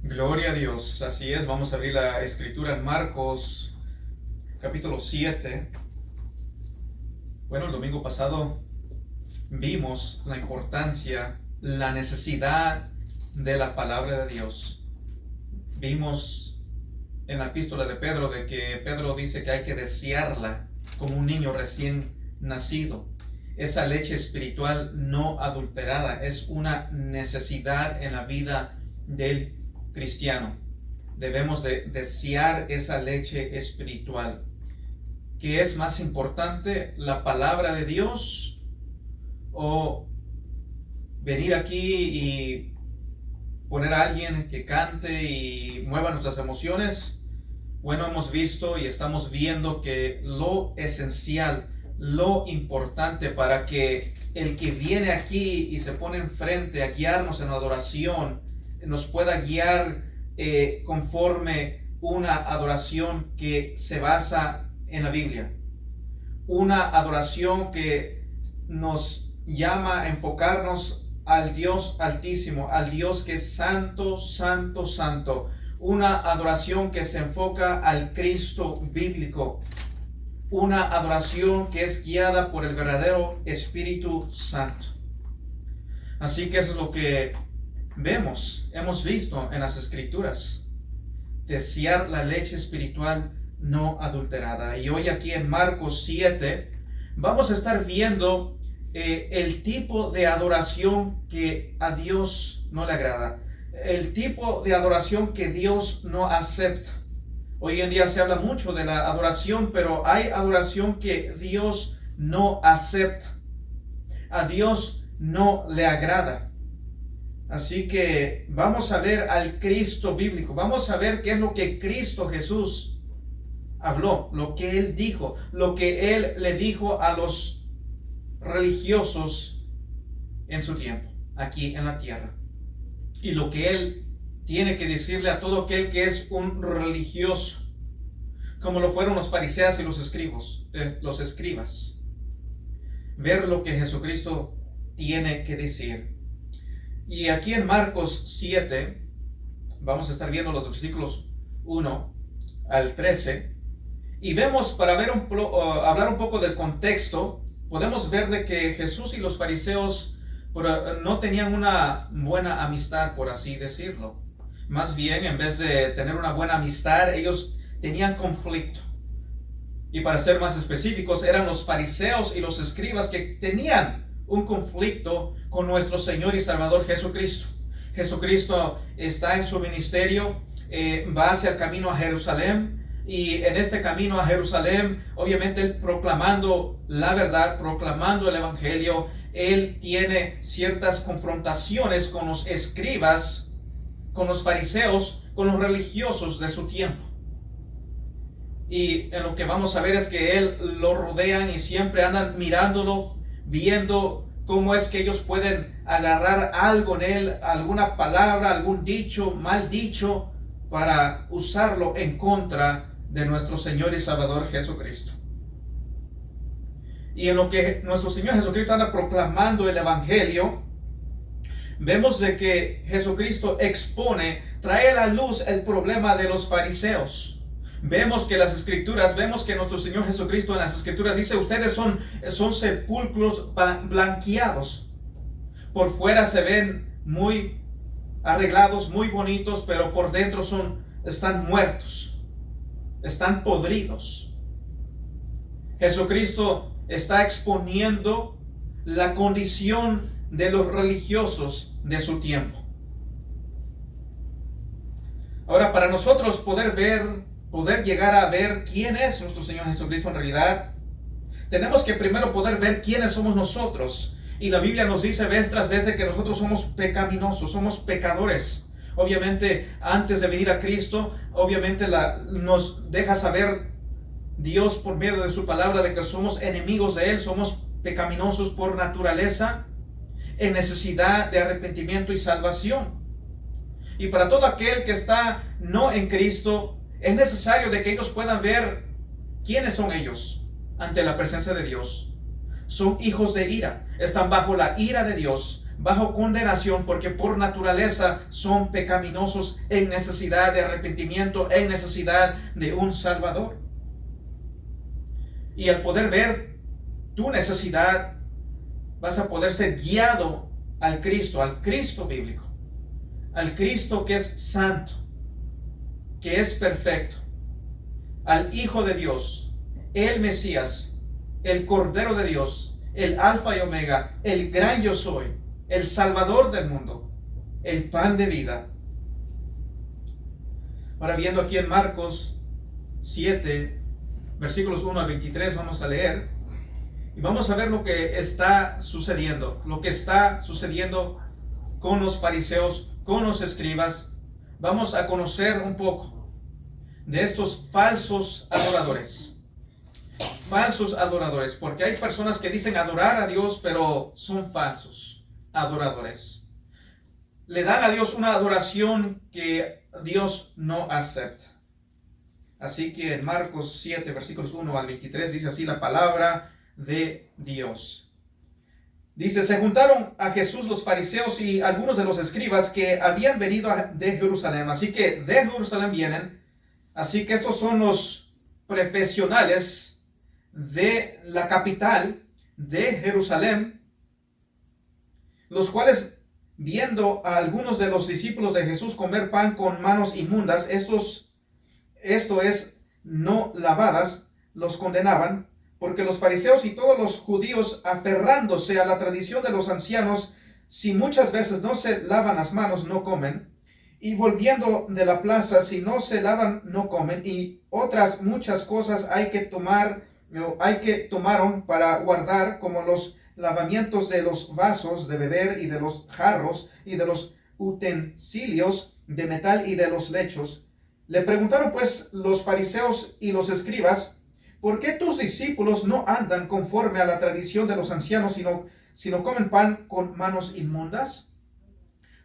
Gloria a Dios, así es, vamos a abrir la escritura en Marcos capítulo 7. Bueno, el domingo pasado vimos la importancia, la necesidad de la palabra de Dios. Vimos en la epístola de Pedro de que Pedro dice que hay que desearla como un niño recién nacido. Esa leche espiritual no adulterada es una necesidad en la vida del cristiano. Debemos de desear esa leche espiritual. ¿Qué es más importante, la palabra de Dios o venir aquí y poner a alguien que cante y mueva nuestras emociones? Bueno, hemos visto y estamos viendo que lo esencial, lo importante para que el que viene aquí y se pone enfrente a guiarnos en la adoración nos pueda guiar conforme una adoración que se basa en la Biblia, una adoración que nos llama a enfocarnos al Dios Altísimo, al Dios que es santo, santo, santo, una adoración que se enfoca al Cristo bíblico, una adoración que es guiada por el verdadero Espíritu Santo. Así que eso es lo que hemos visto en las Escrituras: desear la leche espiritual no adulterada. Y hoy aquí en Marcos 7 vamos a estar viendo el tipo de adoración que a Dios no le agrada, el tipo de adoración que Dios no acepta. Hoy en día se habla mucho de la adoración, pero hay adoración que Dios no acepta, a Dios no le agrada. Así que vamos a ver al Cristo bíblico, vamos a ver qué es lo que Cristo Jesús habló, lo que Él dijo, lo que Él le dijo a los religiosos en su tiempo, aquí en la tierra. Y lo que Él tiene que decirle a todo aquel que es un religioso, como lo fueron los fariseos y los escribas. Ver lo que Jesucristo tiene que decir. Y aquí en Marcos 7, vamos a estar viendo los versículos 1 al 13. Y vemos, para ver hablar un poco del contexto, podemos ver de que Jesús y los fariseos no tenían una buena amistad, por así decirlo. Más bien, en vez de tener una buena amistad, ellos tenían conflicto. Y para ser más específicos, eran los fariseos y los escribas que tenían un conflicto con nuestro Señor y Salvador Jesucristo. Jesucristo está en su ministerio, va hacia el camino a Jerusalén, y en este camino a Jerusalén, obviamente Él proclamando la verdad, proclamando el Evangelio, Él tiene ciertas confrontaciones con los escribas, con los fariseos, con los religiosos de su tiempo. Y en lo que vamos a ver es que Él lo rodean y siempre andan mirándolo, viendo cómo es que ellos pueden agarrar algo en Él, alguna palabra, algún dicho, mal dicho, para usarlo en contra de nuestro Señor y Salvador Jesucristo. Y en lo que nuestro Señor Jesucristo anda proclamando el Evangelio, vemos de que Jesucristo trae a la luz el problema de los fariseos. Vemos que las Escrituras, vemos que nuestro Señor Jesucristo en las Escrituras dice: ustedes son sepulcros blanqueados. Por fuera se ven muy arreglados, muy bonitos, pero por dentro están muertos, están podridos. Jesucristo está exponiendo la condición de los religiosos de su tiempo. Ahora, para nosotros poder llegar a ver quién es nuestro Señor Jesucristo en realidad, tenemos que primero poder ver quiénes somos nosotros. Y la Biblia nos dice vez tras vez de que nosotros somos pecaminosos, somos pecadores. Obviamente, antes de venir a Cristo, obviamente nos deja saber Dios por medio de su palabra de que somos enemigos de Él, somos pecaminosos por naturaleza, en necesidad de arrepentimiento y salvación. Y para todo aquel que está no en Cristo, es necesario de que ellos puedan ver quiénes son ellos ante la presencia de Dios. Son hijos de ira, están bajo la ira de Dios, bajo condenación, porque por naturaleza son pecaminosos, en necesidad de arrepentimiento, en necesidad de un Salvador. Y al poder ver tu necesidad, vas a poder ser guiado al Cristo bíblico, al Cristo que es santo, que es perfecto, al Hijo de Dios, el Mesías, el Cordero de Dios, el Alfa y Omega, el gran yo soy, el Salvador del mundo, el pan de vida. Ahora, viendo aquí en Marcos 7, versículos 1 al 23, vamos a leer y vamos a ver lo que está sucediendo, con los fariseos, con los escribas. Vamos a conocer un poco de estos falsos adoradores, porque hay personas que dicen adorar a Dios, pero son falsos adoradores. Le dan a Dios una adoración que Dios no acepta. Así que en Marcos 7, versículos 1 al 23, dice así la palabra de Dios. Dice: se juntaron a Jesús los fariseos y algunos de los escribas que habían venido de Jerusalén. Así que de Jerusalén vienen. Así que estos son los profesionales de la capital de Jerusalén, los cuales, viendo a algunos de los discípulos de Jesús comer pan con manos inmundas, esto es, no lavadas, los condenaban, porque los fariseos y todos los judíos, aferrándose a la tradición de los ancianos, si muchas veces no se lavan las manos, no comen, y volviendo de la plaza, si no se lavan, no comen, y otras muchas cosas tomaron para guardar, como los lavamientos de los vasos de beber y de los jarros y de los utensilios de metal y de los lechos. Le preguntaron pues los fariseos y los escribas: ¿por qué tus discípulos no andan conforme a la tradición de los ancianos, sino comen pan con manos inmundas?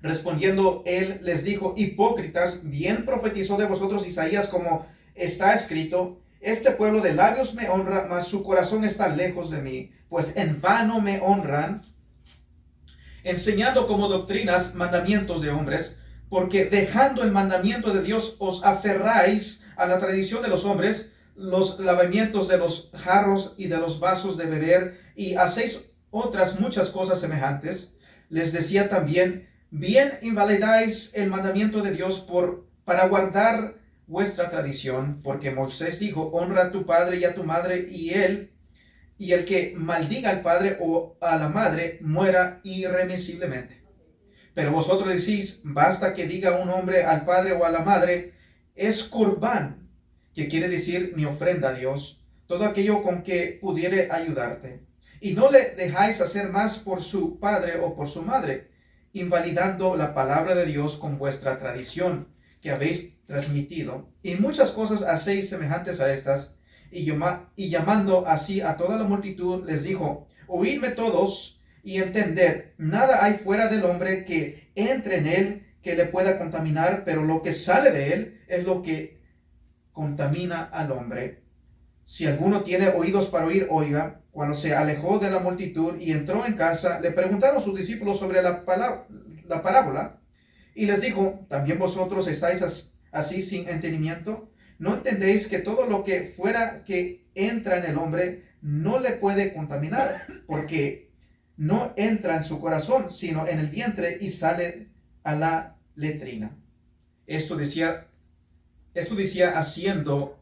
Respondiendo él les dijo: hipócritas, bien profetizó de vosotros Isaías, como está escrito: este pueblo de labios me honra, mas su corazón está lejos de mí, pues en vano me honran, enseñando como doctrinas mandamientos de hombres, porque dejando el mandamiento de Dios os aferráis a la tradición de los hombres, los lavamientos de los jarros y de los vasos de beber, y hacéis otras muchas cosas semejantes. Les decía también: bien invalidáis el mandamiento de Dios para guardar vuestra tradición, porque Moisés dijo: honra a tu padre y a tu madre, y el que maldiga al padre o a la madre muera irremisiblemente. Pero vosotros decís: basta que diga un hombre al padre o a la madre, es corbán, que quiere decir mi ofrenda a Dios, todo aquello con que pudiere ayudarte. Y no le dejáis hacer más por su padre o por su madre, invalidando la palabra de Dios con vuestra tradición que habéis transmitido. Y muchas cosas hacéis semejantes a estas. Y llamando así a toda la multitud, les dijo: oídme todos y entended, nada hay fuera del hombre que entre en él que le pueda contaminar, pero lo que sale de él es lo que contamina al hombre. Si alguno tiene oídos para oír, oiga. Cuando se alejó de la multitud y entró en casa, le preguntaron sus discípulos sobre la parábola, y les dijo: ¿también vosotros estáis así sin entendimiento? ¿No entendéis que todo lo que fuera que entra en el hombre no le puede contaminar, porque no entra en su corazón, sino en el vientre, y sale a la letrina? Esto decía haciendo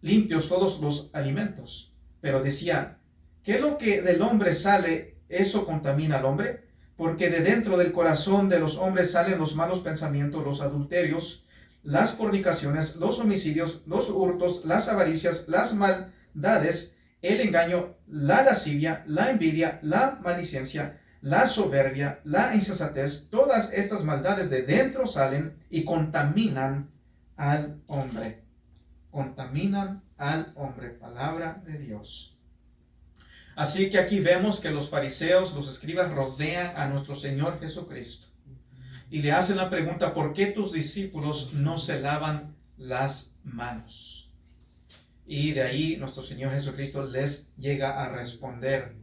limpios todos los alimentos. Pero decía: ¿qué es lo que del hombre sale? Eso contamina al hombre, porque de dentro del corazón de los hombres salen los malos pensamientos, los adulterios, las fornicaciones, los homicidios, los hurtos, las avaricias, las maldades, el engaño, la lascivia, la envidia, la maledicencia, la soberbia, la insensatez. Todas estas maldades de dentro salen y contaminan al hombre. Contaminan al hombre. Palabra de Dios. Así que aquí vemos que los fariseos, los escribas, rodean a nuestro Señor Jesucristo y le hacen la pregunta: ¿por qué tus discípulos no se lavan las manos? Y de ahí nuestro Señor Jesucristo les llega a responder.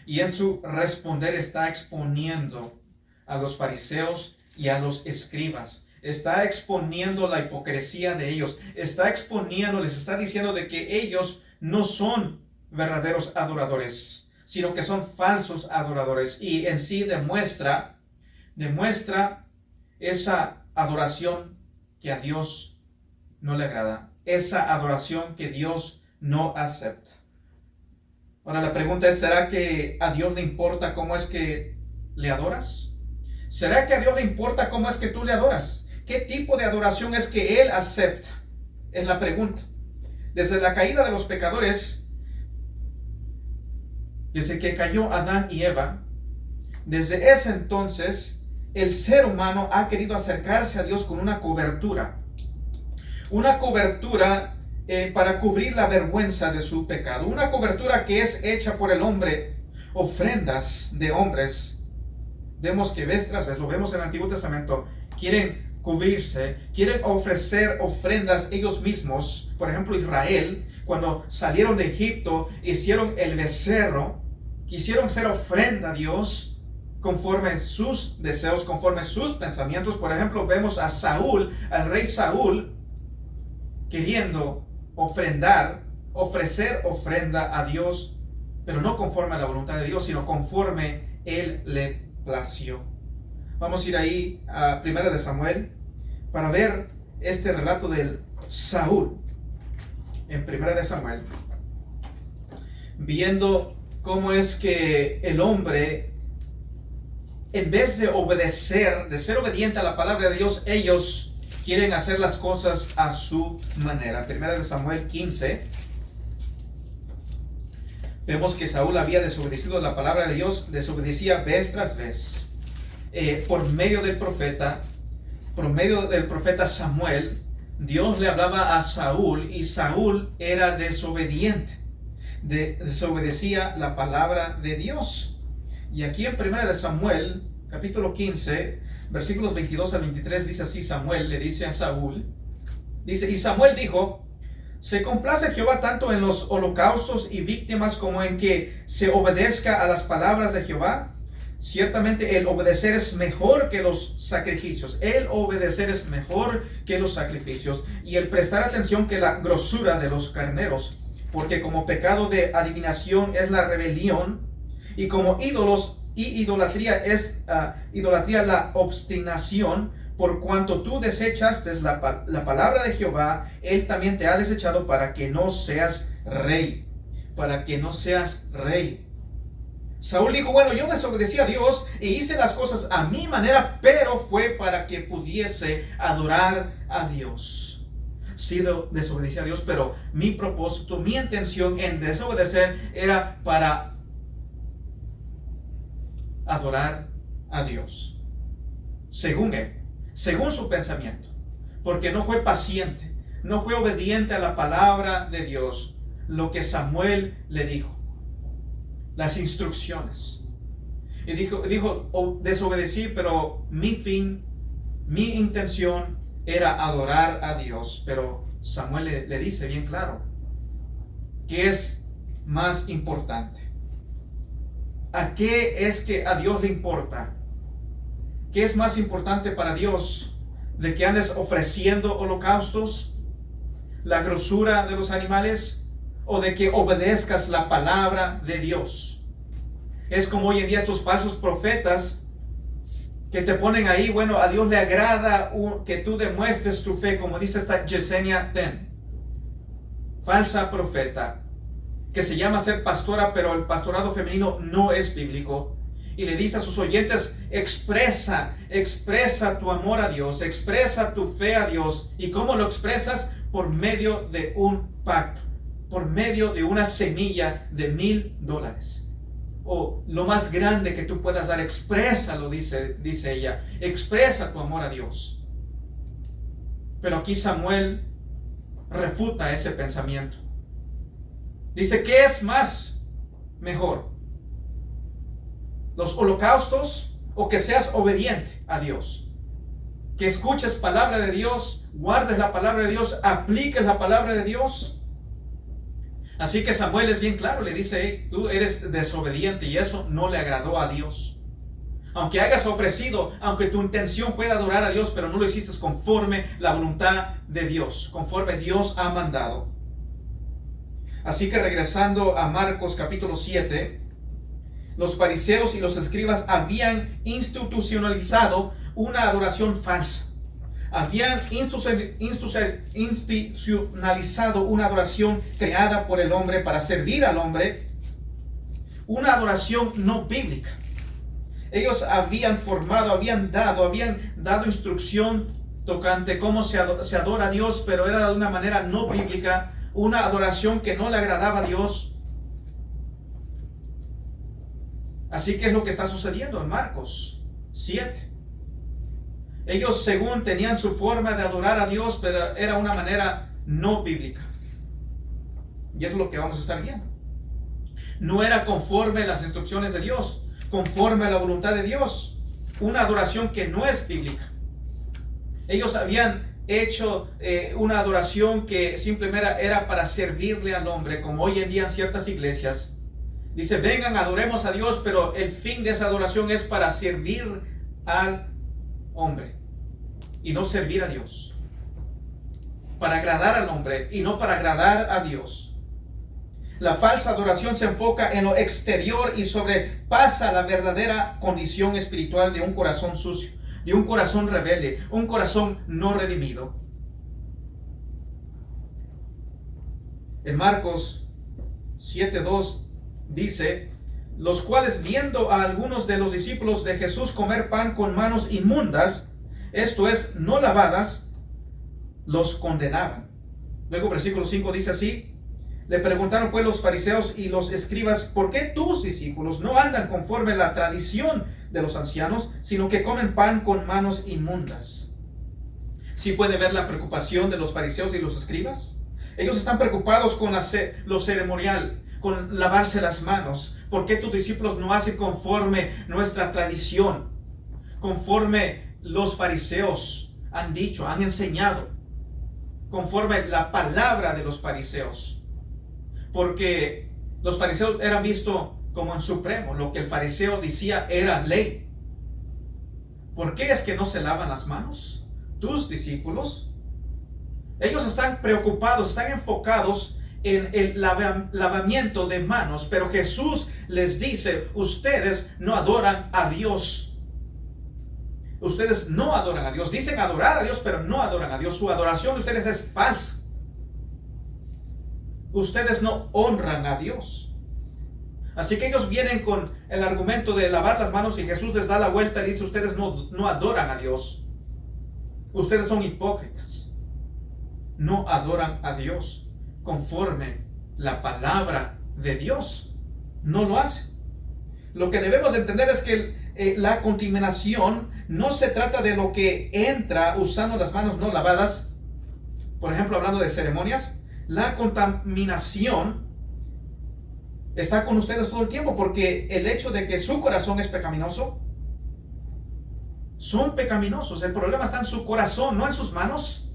Y en su responder está exponiendo a los fariseos y a los escribas. Está exponiendo la hipocresía de ellos. Está exponiendo, les está diciendo de que ellos no son verdaderos adoradores, sino que son falsos adoradores. Y en sí demuestra esa adoración que a Dios no le agrada. Esa adoración que Dios no acepta. Ahora la pregunta es, ¿será que a Dios le importa cómo es que le adoras? ¿Será que a Dios le importa cómo es que tú le adoras? ¿Qué tipo de adoración es que Él acepta? Es la pregunta. Desde la caída de los pecadores, desde que cayó Adán y Eva, desde ese entonces, el ser humano ha querido acercarse a Dios con una cobertura. Una cobertura para cubrir la vergüenza de su pecado. Una cobertura que es hecha por el hombre, ofrendas de hombres. Vemos que vez tras vez, lo vemos en el Antiguo Testamento, quieren cubrirse, quieren ofrecer ofrendas ellos mismos. Por ejemplo, Israel, cuando salieron de Egipto, hicieron el becerro, quisieron hacer ofrenda a Dios conforme sus deseos, conforme sus pensamientos. Por ejemplo, vemos a Saúl, al rey Saúl, queriendo ofrecer ofrenda a Dios, pero no conforme a la voluntad de Dios, sino conforme Él le plació. Vamos a ir ahí a 1 de Samuel para ver este relato del Saúl en 1 de Samuel, viendo cómo es que el hombre, en vez de obedecer, de ser obediente a la palabra de Dios, ellos quieren hacer las cosas a su manera. 1 de Samuel 15, vemos que Saúl había desobedecido la palabra de Dios, desobedecía vez tras vez. Por medio del profeta Samuel, Dios le hablaba a Saúl y Saúl era desobediente, desobedecía la palabra de Dios. Y aquí en 1 de Samuel, capítulo 15, versículos 22 al 23, dice así: Samuel le dice a Saúl, dice, y Samuel dijo: ¿se complace Jehová tanto en los holocaustos y víctimas como en que se obedezca a las palabras de Jehová? Ciertamente el obedecer es mejor que los sacrificios. El obedecer es mejor que los sacrificios. Y el prestar atención que la grosura de los carneros. Porque como pecado de adivinación es la rebelión. Y como ídolos y idolatría es idolatría la obstinación. Por cuanto tú desechaste la palabra de Jehová, Él también te ha desechado para que no seas rey. Para que no seas rey. Saúl dijo: bueno, yo desobedecí a Dios e hice las cosas a mi manera, pero fue para que pudiese adorar a Dios. Sí, desobedecí a Dios, pero mi propósito, mi intención en desobedecer era para adorar a Dios. Según él, según su pensamiento. Porque no fue paciente, no fue obediente a la palabra de Dios, lo que Samuel le dijo. Las instrucciones. Y dijo, desobedecí, pero mi fin, mi intención era adorar a Dios. Pero Samuel le dice bien claro, ¿qué es más importante? ¿A qué es que a Dios le importa? ¿Qué es más importante para Dios? ¿De que andes ofreciendo holocaustos? ¿La grosura de los animales? ¿O de que obedezcas la palabra de Dios? Es como hoy en día estos falsos profetas que te ponen ahí, bueno, a Dios le agrada que tú demuestres tu fe, como dice esta Yesenia Ten, falsa profeta, que se llama ser pastora, pero el pastorado femenino no es bíblico. Y le dice a sus oyentes: expresa tu amor a Dios, expresa tu fe a Dios. ¿Y cómo lo expresas? Por medio de un pacto, por medio de una semilla de $1,000. O lo más grande que tú puedas dar, exprésalo, dice ella, expresa tu amor a Dios. Pero aquí Samuel refuta ese pensamiento. Dice: ¿qué es más mejor? ¿Los holocaustos o que seas obediente a Dios? Que escuches palabra de Dios, guardes la palabra de Dios, apliques la palabra de Dios. Así que Samuel es bien claro, le dice: hey, tú eres desobediente, y eso no le agradó a Dios. Aunque hayas ofrecido, aunque tu intención pueda adorar a Dios, pero no lo hiciste conforme la voluntad de Dios, conforme Dios ha mandado. Así que regresando a Marcos capítulo 7, los fariseos y los escribas habían institucionalizado una adoración falsa. Habían institucionalizado una adoración creada por el hombre para servir al hombre, una adoración no bíblica. Ellos habían dado instrucción tocante cómo se adora a Dios, pero era de una manera no bíblica, una adoración que no le agradaba a Dios. Así que es lo que está sucediendo en Marcos 7. Ellos según tenían su forma de adorar a Dios, pero era una manera no bíblica. Y eso es lo que vamos a estar viendo. No era conforme a las instrucciones de Dios, conforme a la voluntad de Dios. Una adoración que no es bíblica. Ellos habían hecho una adoración que simplemente era para servirle al hombre, como hoy en día en ciertas iglesias. Dice, vengan, adoremos a Dios, pero el fin de esa adoración es para servir al hombre y no servir a Dios. Para agradar al hombre y no para agradar a Dios. La falsa adoración se enfoca en lo exterior y sobrepasa la verdadera condición espiritual de un corazón sucio, de un corazón rebelde, un corazón no redimido. En Marcos 7:2 dice, los cuales viendo a algunos de los discípulos de Jesús comer pan con manos inmundas, esto es, no lavadas, los condenaban. Luego versículo 5 dice así, le preguntaron pues los fariseos y los escribas, ¿por qué tus discípulos no andan conforme a la tradición de los ancianos, sino que comen pan con manos inmundas? ¿Sí puede ver la preocupación de los fariseos y los escribas? Ellos están preocupados con lo ceremonial, con lavarse las manos. ¿Por qué tus discípulos no hacen conforme nuestra tradición? Conforme los fariseos han dicho, han enseñado. Conforme la palabra de los fariseos. Porque los fariseos eran vistos como en supremo. Lo que el fariseo decía era ley. ¿Por qué es que no se lavan las manos? Tus discípulos. Ellos están preocupados, están enfocados en el lavamiento de manos, pero Jesús les dice, ustedes no adoran a Dios. Ustedes no adoran a Dios. Dicen adorar a Dios, pero no adoran a Dios. Su adoración de ustedes es falsa. Ustedes no honran a Dios. Así que ellos vienen con el argumento de lavar las manos y Jesús les da la vuelta y dice, ustedes no adoran a Dios. Ustedes son hipócritas. No adoran a Dios conforme la palabra de Dios. No lo hace. Lo que debemos entender es que la contaminación no se trata de lo que entra usando las manos no lavadas. Por ejemplo, hablando de ceremonias, la contaminación está con ustedes todo el tiempo, porque el hecho de que su corazón es pecaminoso, son pecaminosos. El problema está en su corazón, no en sus manos,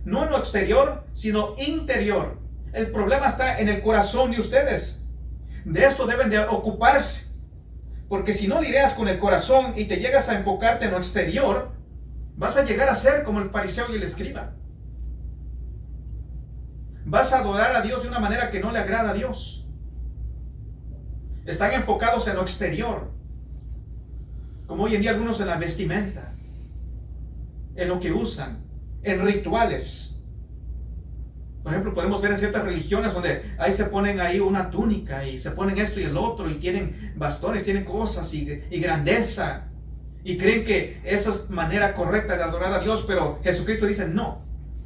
no en lo exterior, sino interior. El problema está en el corazón de ustedes. De esto deben de ocuparse. Porque si no lidias con el corazón y te llegas a enfocarte en lo exterior, vas a llegar a ser como el fariseo y el escriba. Vas a adorar a Dios de una manera que no le agrada a Dios. Están enfocados en lo exterior. Como hoy en día algunos en la vestimenta, en lo que usan, en rituales. Por ejemplo, podemos ver en ciertas religiones donde ahí se ponen ahí una túnica y se ponen esto y el otro y tienen bastones, tienen cosas y grandeza y creen que esa es manera correcta de adorar a Dios, pero Jesucristo dice no,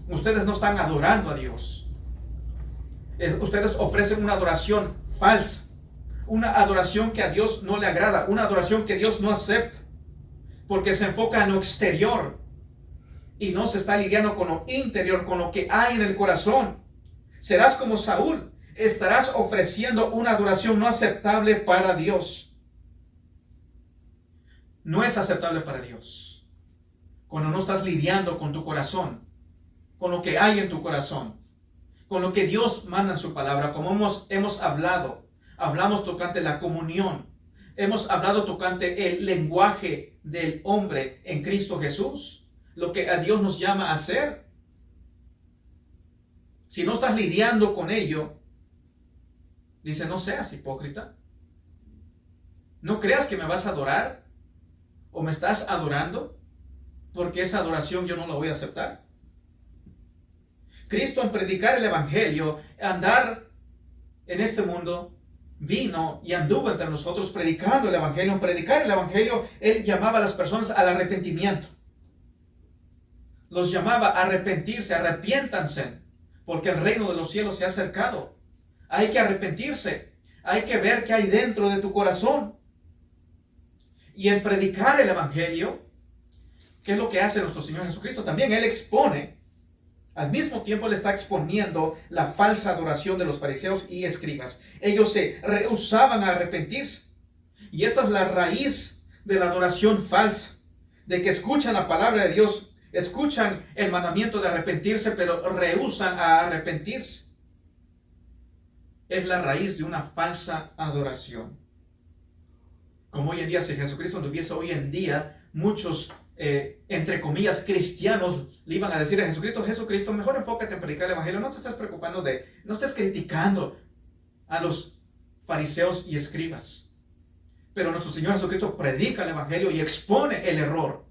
ustedes no están adorando a Dios. Ustedes ofrecen una adoración falsa, una adoración que a Dios no le agrada, una adoración que Dios no acepta, porque se enfoca en lo exterior y no se está lidiando con lo interior, con lo que hay en el corazón. Serás como Saúl, estarás ofreciendo una adoración no aceptable para Dios. No es aceptable para Dios cuando no estás lidiando con tu corazón, con lo que hay en tu corazón, con lo que Dios manda en su palabra. Como hemos hablado, hablamos tocante la comunión. Hemos hablado tocante el lenguaje del hombre en Cristo Jesús, lo que a Dios nos llama a hacer. Si no estás lidiando con ello, dice, no seas hipócrita. No creas que me vas a adorar o me estás adorando, porque esa adoración yo no la voy a aceptar. Cristo, en predicar el evangelio, andar en este mundo, vino y anduvo entre nosotros predicando el evangelio. En predicar el evangelio, Él llamaba a las personas al arrepentimiento. Los llamaba a arrepentirse, arrepiéntanse, porque el reino de los cielos se ha acercado. Hay que arrepentirse, hay que ver qué hay dentro de tu corazón. Y en predicar el evangelio, ¿qué es lo que hace nuestro Señor Jesucristo? También Él expone, al mismo tiempo le está exponiendo la falsa adoración de los fariseos y escribas. Ellos se rehusaban a arrepentirse. Y esta es la raíz de la adoración falsa, de que escuchan la palabra de Dios, escuchan el mandamiento de arrepentirse, pero rehusan a arrepentirse. Es la raíz de una falsa adoración. Como hoy en día, si Jesucristo anduviese hoy en día, muchos entre comillas, cristianos le iban a decir a Jesucristo, Jesucristo, mejor enfócate en predicar el evangelio, no te estés preocupando no estés criticando a los fariseos y escribas. Pero nuestro Señor Jesucristo predica el evangelio y expone el error.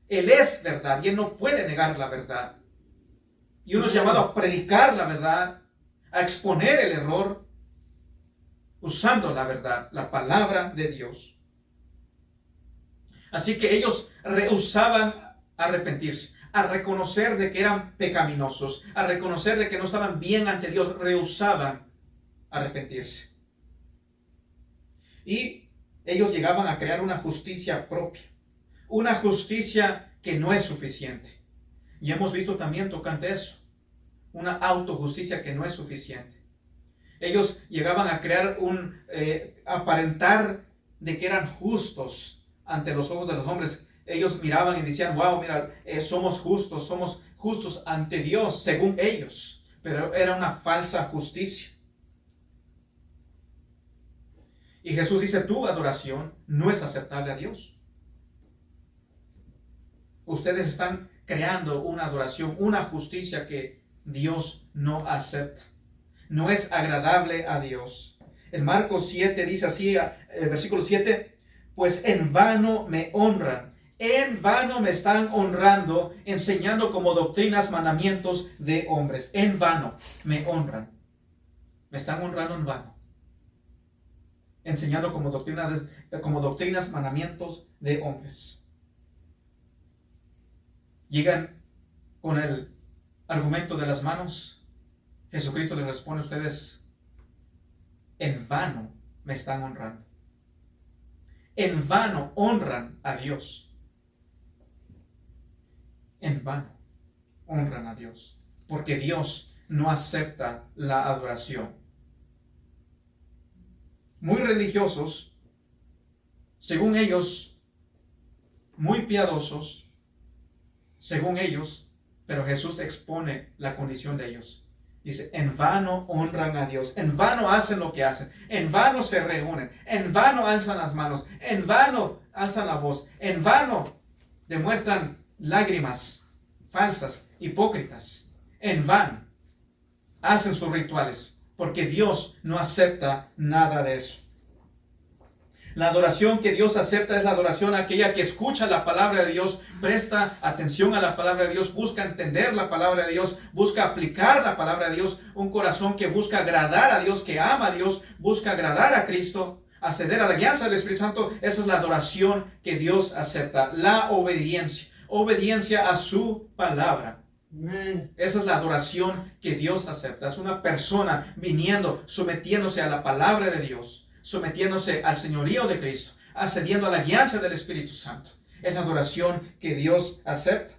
Él es verdad y Él no puede negar la verdad. Y uno es llamado a predicar la verdad, a exponer el error, usando la verdad, la palabra de Dios. Así que ellos rehusaban arrepentirse, a reconocer de que eran pecaminosos, a reconocer de que no estaban bien ante Dios, rehusaban arrepentirse. Y ellos llegaban a crear una justicia propia, una justicia que no es suficiente. Y hemos visto también tocante eso, una autojusticia que no es suficiente. Ellos llegaban a crear aparentar de que eran justos ante los ojos de los hombres. Ellos miraban y decían, wow, mira, somos justos ante Dios, según ellos. Pero era una falsa justicia. Y Jesús dice, tu adoración no es aceptable a Dios. Ustedes están creando una adoración, una justicia que Dios no acepta. No es agradable a Dios. En Marcos 7 dice así, versículo 7, pues en vano me honran, en vano me están honrando, enseñando como doctrinas mandamientos de hombres. En vano me honran, me están honrando en vano, enseñando como doctrinas mandamientos de hombres. Llegan con el argumento de las manos. Jesucristo les responde a ustedes, en vano me están honrando. En vano honran a Dios. En vano honran a Dios. Porque Dios no acepta la adoración. Muy religiosos, según ellos, muy piadosos, según ellos, pero Jesús expone la condición de ellos. Dice, en vano honran a Dios, en vano hacen lo que hacen, en vano se reúnen, en vano alzan las manos, en vano alzan la voz, en vano demuestran lágrimas falsas, hipócritas, en vano hacen sus rituales, porque Dios no acepta nada de eso. La adoración que Dios acepta es la adoración aquella que escucha la palabra de Dios, presta atención a la palabra de Dios, busca entender la palabra de Dios, busca aplicar la palabra de Dios, un corazón que busca agradar a Dios, que ama a Dios, busca agradar a Cristo, acceder a la guianza del Espíritu Santo. Esa es la adoración que Dios acepta, la obediencia a su palabra. Amen. Esa es la adoración que Dios acepta. Es una persona viniendo, sometiéndose a la palabra de Dios, sometiéndose al señorío de Cristo, accediendo a la guianza del Espíritu Santo. Es la adoración que Dios acepta.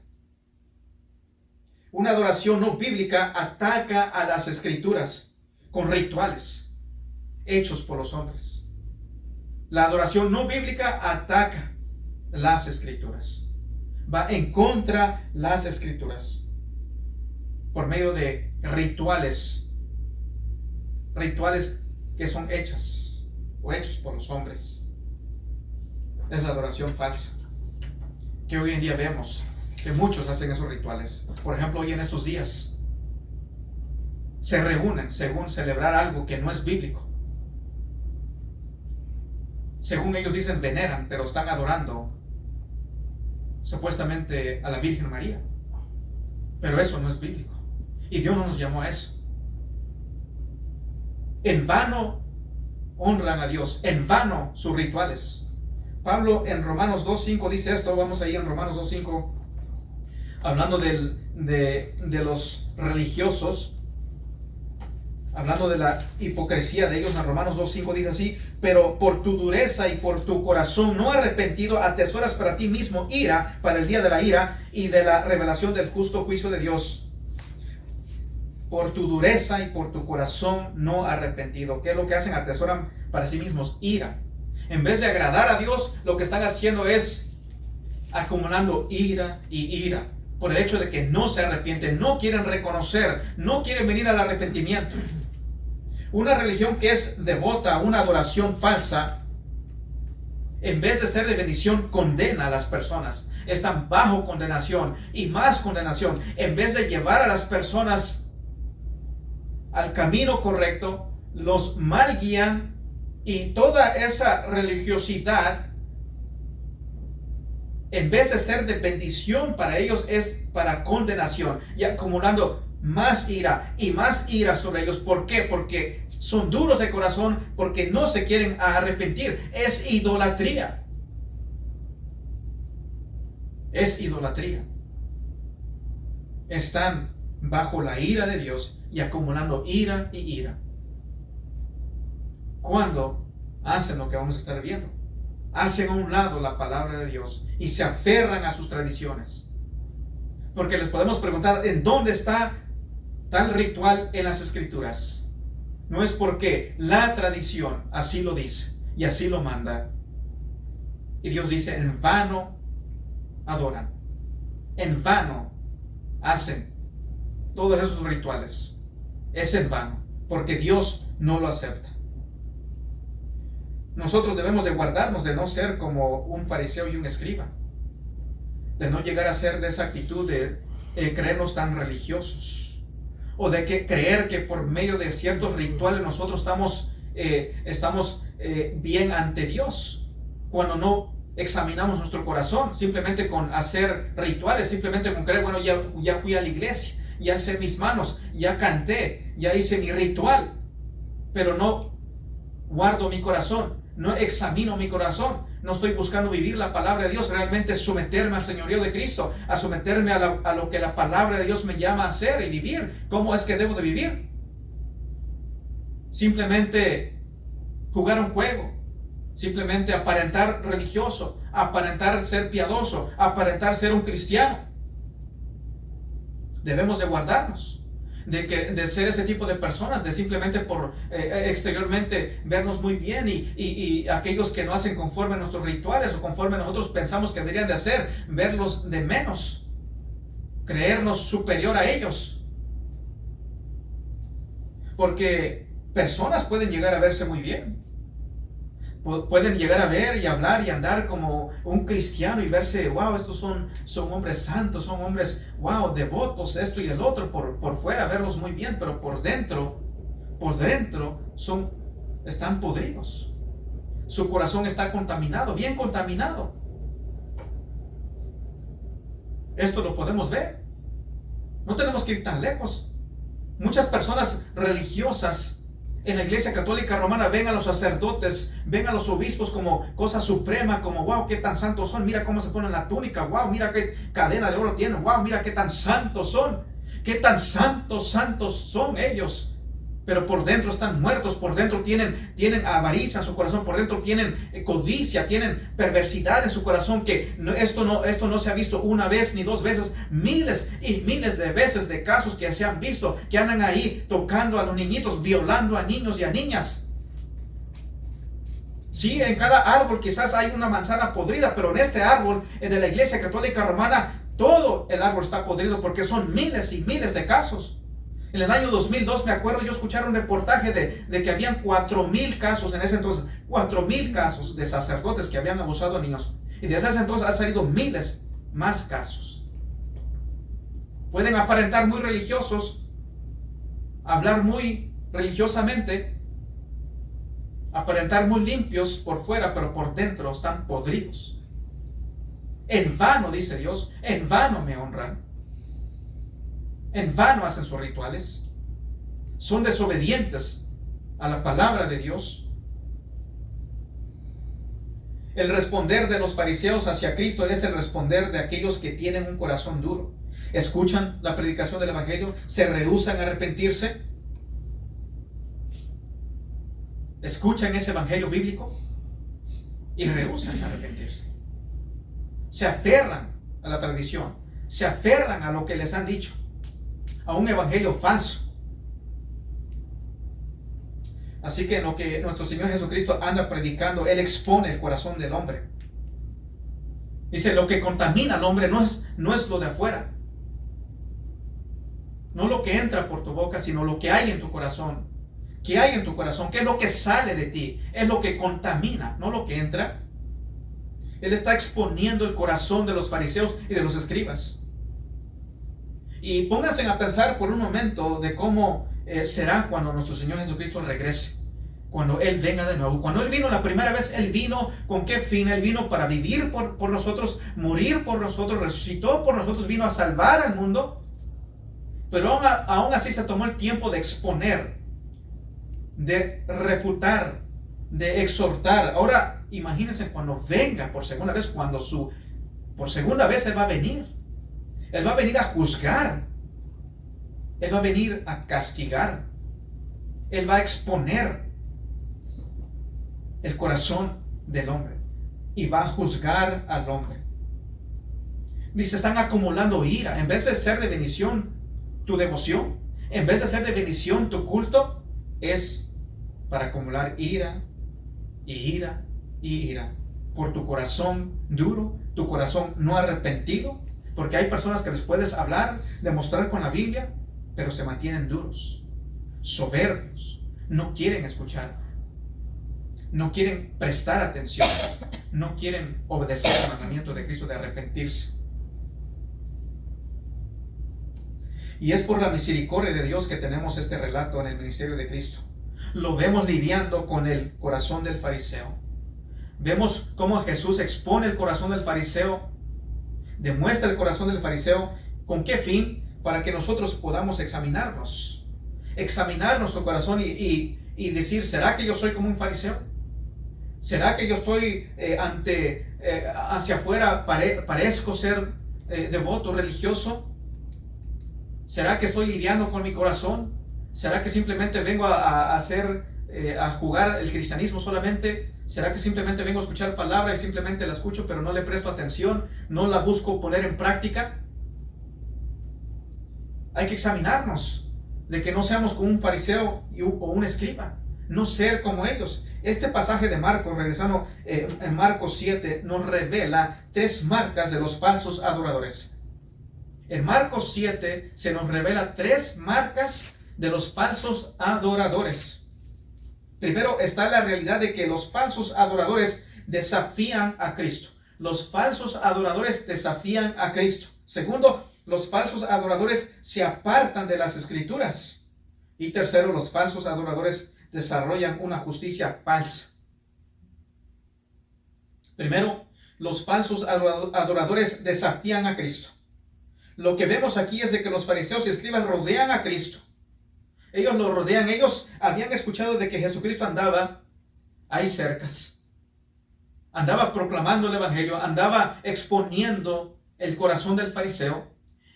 Una adoración no bíblica ataca a las Escrituras con rituales hechos por los hombres. La adoración no bíblica ataca las Escrituras. Va en contra de las Escrituras por medio de rituales que son hechas o hechos por los hombres. Es la adoración falsa que hoy en día vemos que muchos hacen esos rituales. Por ejemplo, hoy en estos días se reúnen según celebrar algo que no es bíblico. Según ellos dicen veneran, pero están adorando supuestamente a la Virgen María. Pero eso no es bíblico. Y Dios no nos llamó a eso. En vano honran a Dios, en vano sus rituales. Pablo en Romanos 2.5 dice esto, vamos ahí en Romanos 2.5, hablando de los religiosos, hablando de la hipocresía de ellos. En Romanos 2.5 dice así: pero por tu dureza y por tu corazón no arrepentido atesoras para ti mismo ira para el día de la ira y de la revelación del justo juicio de Dios. Por tu dureza y por tu corazón no arrepentido. ¿Qué es lo que hacen? Atesoran para sí mismos ira. En vez de agradar a Dios, lo que están haciendo es acumulando ira y ira. Por el hecho de que no se arrepienten, no quieren reconocer, no quieren venir al arrepentimiento. Una religión que es devota a una adoración falsa, en vez de ser de bendición, condena a las personas. Están bajo condenación y más condenación. En vez de llevar a las personas al camino correcto, los mal guían, y toda esa religiosidad, en vez de ser de bendición para ellos, es para condenación, y acumulando más ira y más ira sobre ellos. ¿Por qué? Porque son duros de corazón, porque no se quieren arrepentir. Es idolatría. Es idolatría. Están bajo la ira de Dios y acumulando ira y ira. Cuando hacen lo que vamos a estar viendo, hacen a un lado la palabra de Dios y se aferran a sus tradiciones. Porque les podemos preguntar: ¿en dónde está tal ritual en las Escrituras? No es porque la tradición así lo dice y así lo manda. Y Dios dice: en vano adoran, en vano hacen todos esos rituales. Es en vano, porque Dios no lo acepta. Nosotros debemos de guardarnos de no ser como un fariseo y un escriba, de no llegar a ser de esa actitud de creernos tan religiosos, o de creer que por medio de ciertos rituales nosotros estamos bien ante Dios, cuando no examinamos nuestro corazón simplemente con hacer rituales, simplemente con creer: bueno, ya fui a la iglesia, ya alcé mis manos, ya canté, ya hice mi ritual, pero no guardo mi corazón, no examino mi corazón, no estoy buscando vivir la palabra de Dios, realmente someterme al señorío de Cristo, a someterme a lo que la palabra de Dios me llama a hacer y vivir. ¿Cómo es que debo de vivir? Simplemente jugar un juego, simplemente aparentar religioso, aparentar ser piadoso, aparentar ser un cristiano. Debemos de guardarnos de ser ese tipo de personas, de simplemente por exteriormente vernos muy bien, y aquellos que no hacen conforme a nuestros rituales o conforme nosotros pensamos que deberían de hacer, verlos de menos, creernos superior a ellos. Porque personas pueden llegar a verse muy bien, pueden llegar a ver y hablar y andar como un cristiano y verse: wow, estos son hombres santos, son hombres, wow, devotos, esto y el otro, por fuera verlos muy bien, pero por dentro están podridos. Su corazón está contaminado, bien contaminado. Esto lo podemos ver. No tenemos que ir tan lejos. Muchas personas religiosas en la Iglesia Católica Romana ven a los sacerdotes, ven a los obispos como cosa suprema, como: wow, qué tan santos son, mira cómo se ponen la túnica, wow, mira qué cadena de oro tienen, wow, mira qué tan santos son, qué tan santos son ellos. Pero por dentro están muertos, por dentro tienen avaricia en su corazón, por dentro tienen codicia, tienen perversidad en su corazón, que esto no se ha visto una vez ni dos veces, miles y miles de veces de casos que se han visto, que andan ahí tocando a los niñitos, violando a niños y a niñas. Sí, en cada árbol quizás hay una manzana podrida, pero en este árbol, de la Iglesia Católica Romana, todo el árbol está podrido, porque son miles y miles de casos En el año 2002 me acuerdo yo escuchar un reportaje de que habían 4,000 casos en ese entonces, 4,000 casos de sacerdotes que habían abusado a niños. Y desde ese entonces han salido miles más casos. Pueden aparentar muy religiosos, hablar muy religiosamente, aparentar muy limpios por fuera, pero por dentro están podridos. En vano, dice Dios, en vano me honran. En vano hacen sus rituales. Son desobedientes a la palabra de Dios. El responder de los fariseos hacia Cristo es el responder de aquellos que tienen un corazón duro. Escuchan la predicación del Evangelio, se rehúsan a arrepentirse. Escuchan ese Evangelio bíblico y rehúsan a arrepentirse. Se aferran a la tradición, se aferran a lo que les han dicho, a un evangelio falso. Así que en lo que nuestro Señor Jesucristo anda predicando, Él expone el corazón del hombre. Dice, lo que contamina al hombre no es lo de afuera, no lo que entra por tu boca, sino lo que hay en tu corazón. ¿Qué hay en tu corazón? ¿Qué es lo que sale de ti? Es lo que contamina, no lo que entra. Él está exponiendo el corazón de los fariseos y de los escribas. Y pónganse a pensar por un momento de cómo será cuando nuestro Señor Jesucristo regrese, cuando Él venga de nuevo. Cuando Él vino la primera vez, Él vino ¿con qué fin? Él vino para vivir por nosotros, morir por nosotros, resucitó por nosotros, vino a salvar al mundo. Pero aún así se tomó el tiempo de exponer, de refutar, de exhortar. Ahora imagínense cuando venga por segunda vez, por segunda vez Él va a venir. Él va a venir a juzgar. Él va a venir a castigar. Él va a exponer el corazón del hombre y va a juzgar al hombre. Dice, están acumulando ira. En vez de ser de bendición tu devoción, en vez de ser de bendición tu culto, es para acumular ira y ira y ira por tu corazón duro, tu corazón no arrepentido. Porque hay personas que les puedes hablar, demostrar con la Biblia, pero se mantienen duros, soberbios, no quieren escuchar, no quieren prestar atención, no quieren obedecer el mandamiento de Cristo de arrepentirse. Y es por la misericordia de Dios que tenemos este relato en el ministerio de Cristo. Lo vemos lidiando con el corazón del fariseo. Vemos cómo Jesús expone el corazón del fariseo, demuestra el corazón del fariseo. ¿Con qué fin? Para que nosotros podamos examinar nuestro corazón y decir, ¿será que yo soy como un fariseo? ¿Será que yo estoy hacia afuera parezco ser devoto, religioso? ¿Será que estoy lidiando con mi corazón? ¿Será que simplemente vengo a jugar el cristianismo solamente? ¿Será que simplemente vengo a escuchar palabra y simplemente la escucho pero no le presto atención, no la busco poner en práctica? Hay que examinarnos de que no seamos como un fariseo o un escriba, no ser como ellos. Este pasaje de Marcos, regresando en Marcos 7, nos revela 3 marcas de los falsos adoradores. En Marcos 7 se nos revela 3 marcas de los falsos adoradores. Primero está la realidad de que los falsos adoradores desafían a Cristo. Los falsos adoradores desafían a Cristo. Segundo, los falsos adoradores se apartan de las Escrituras. Y tercero, los falsos adoradores desarrollan una justicia falsa. Primero, los falsos adoradores desafían a Cristo. Lo que vemos aquí es de que los fariseos y escribas rodean a Cristo. Ellos lo rodean. Ellos habían escuchado de que Jesucristo andaba ahí cercas. Andaba proclamando el Evangelio, andaba exponiendo el corazón del fariseo.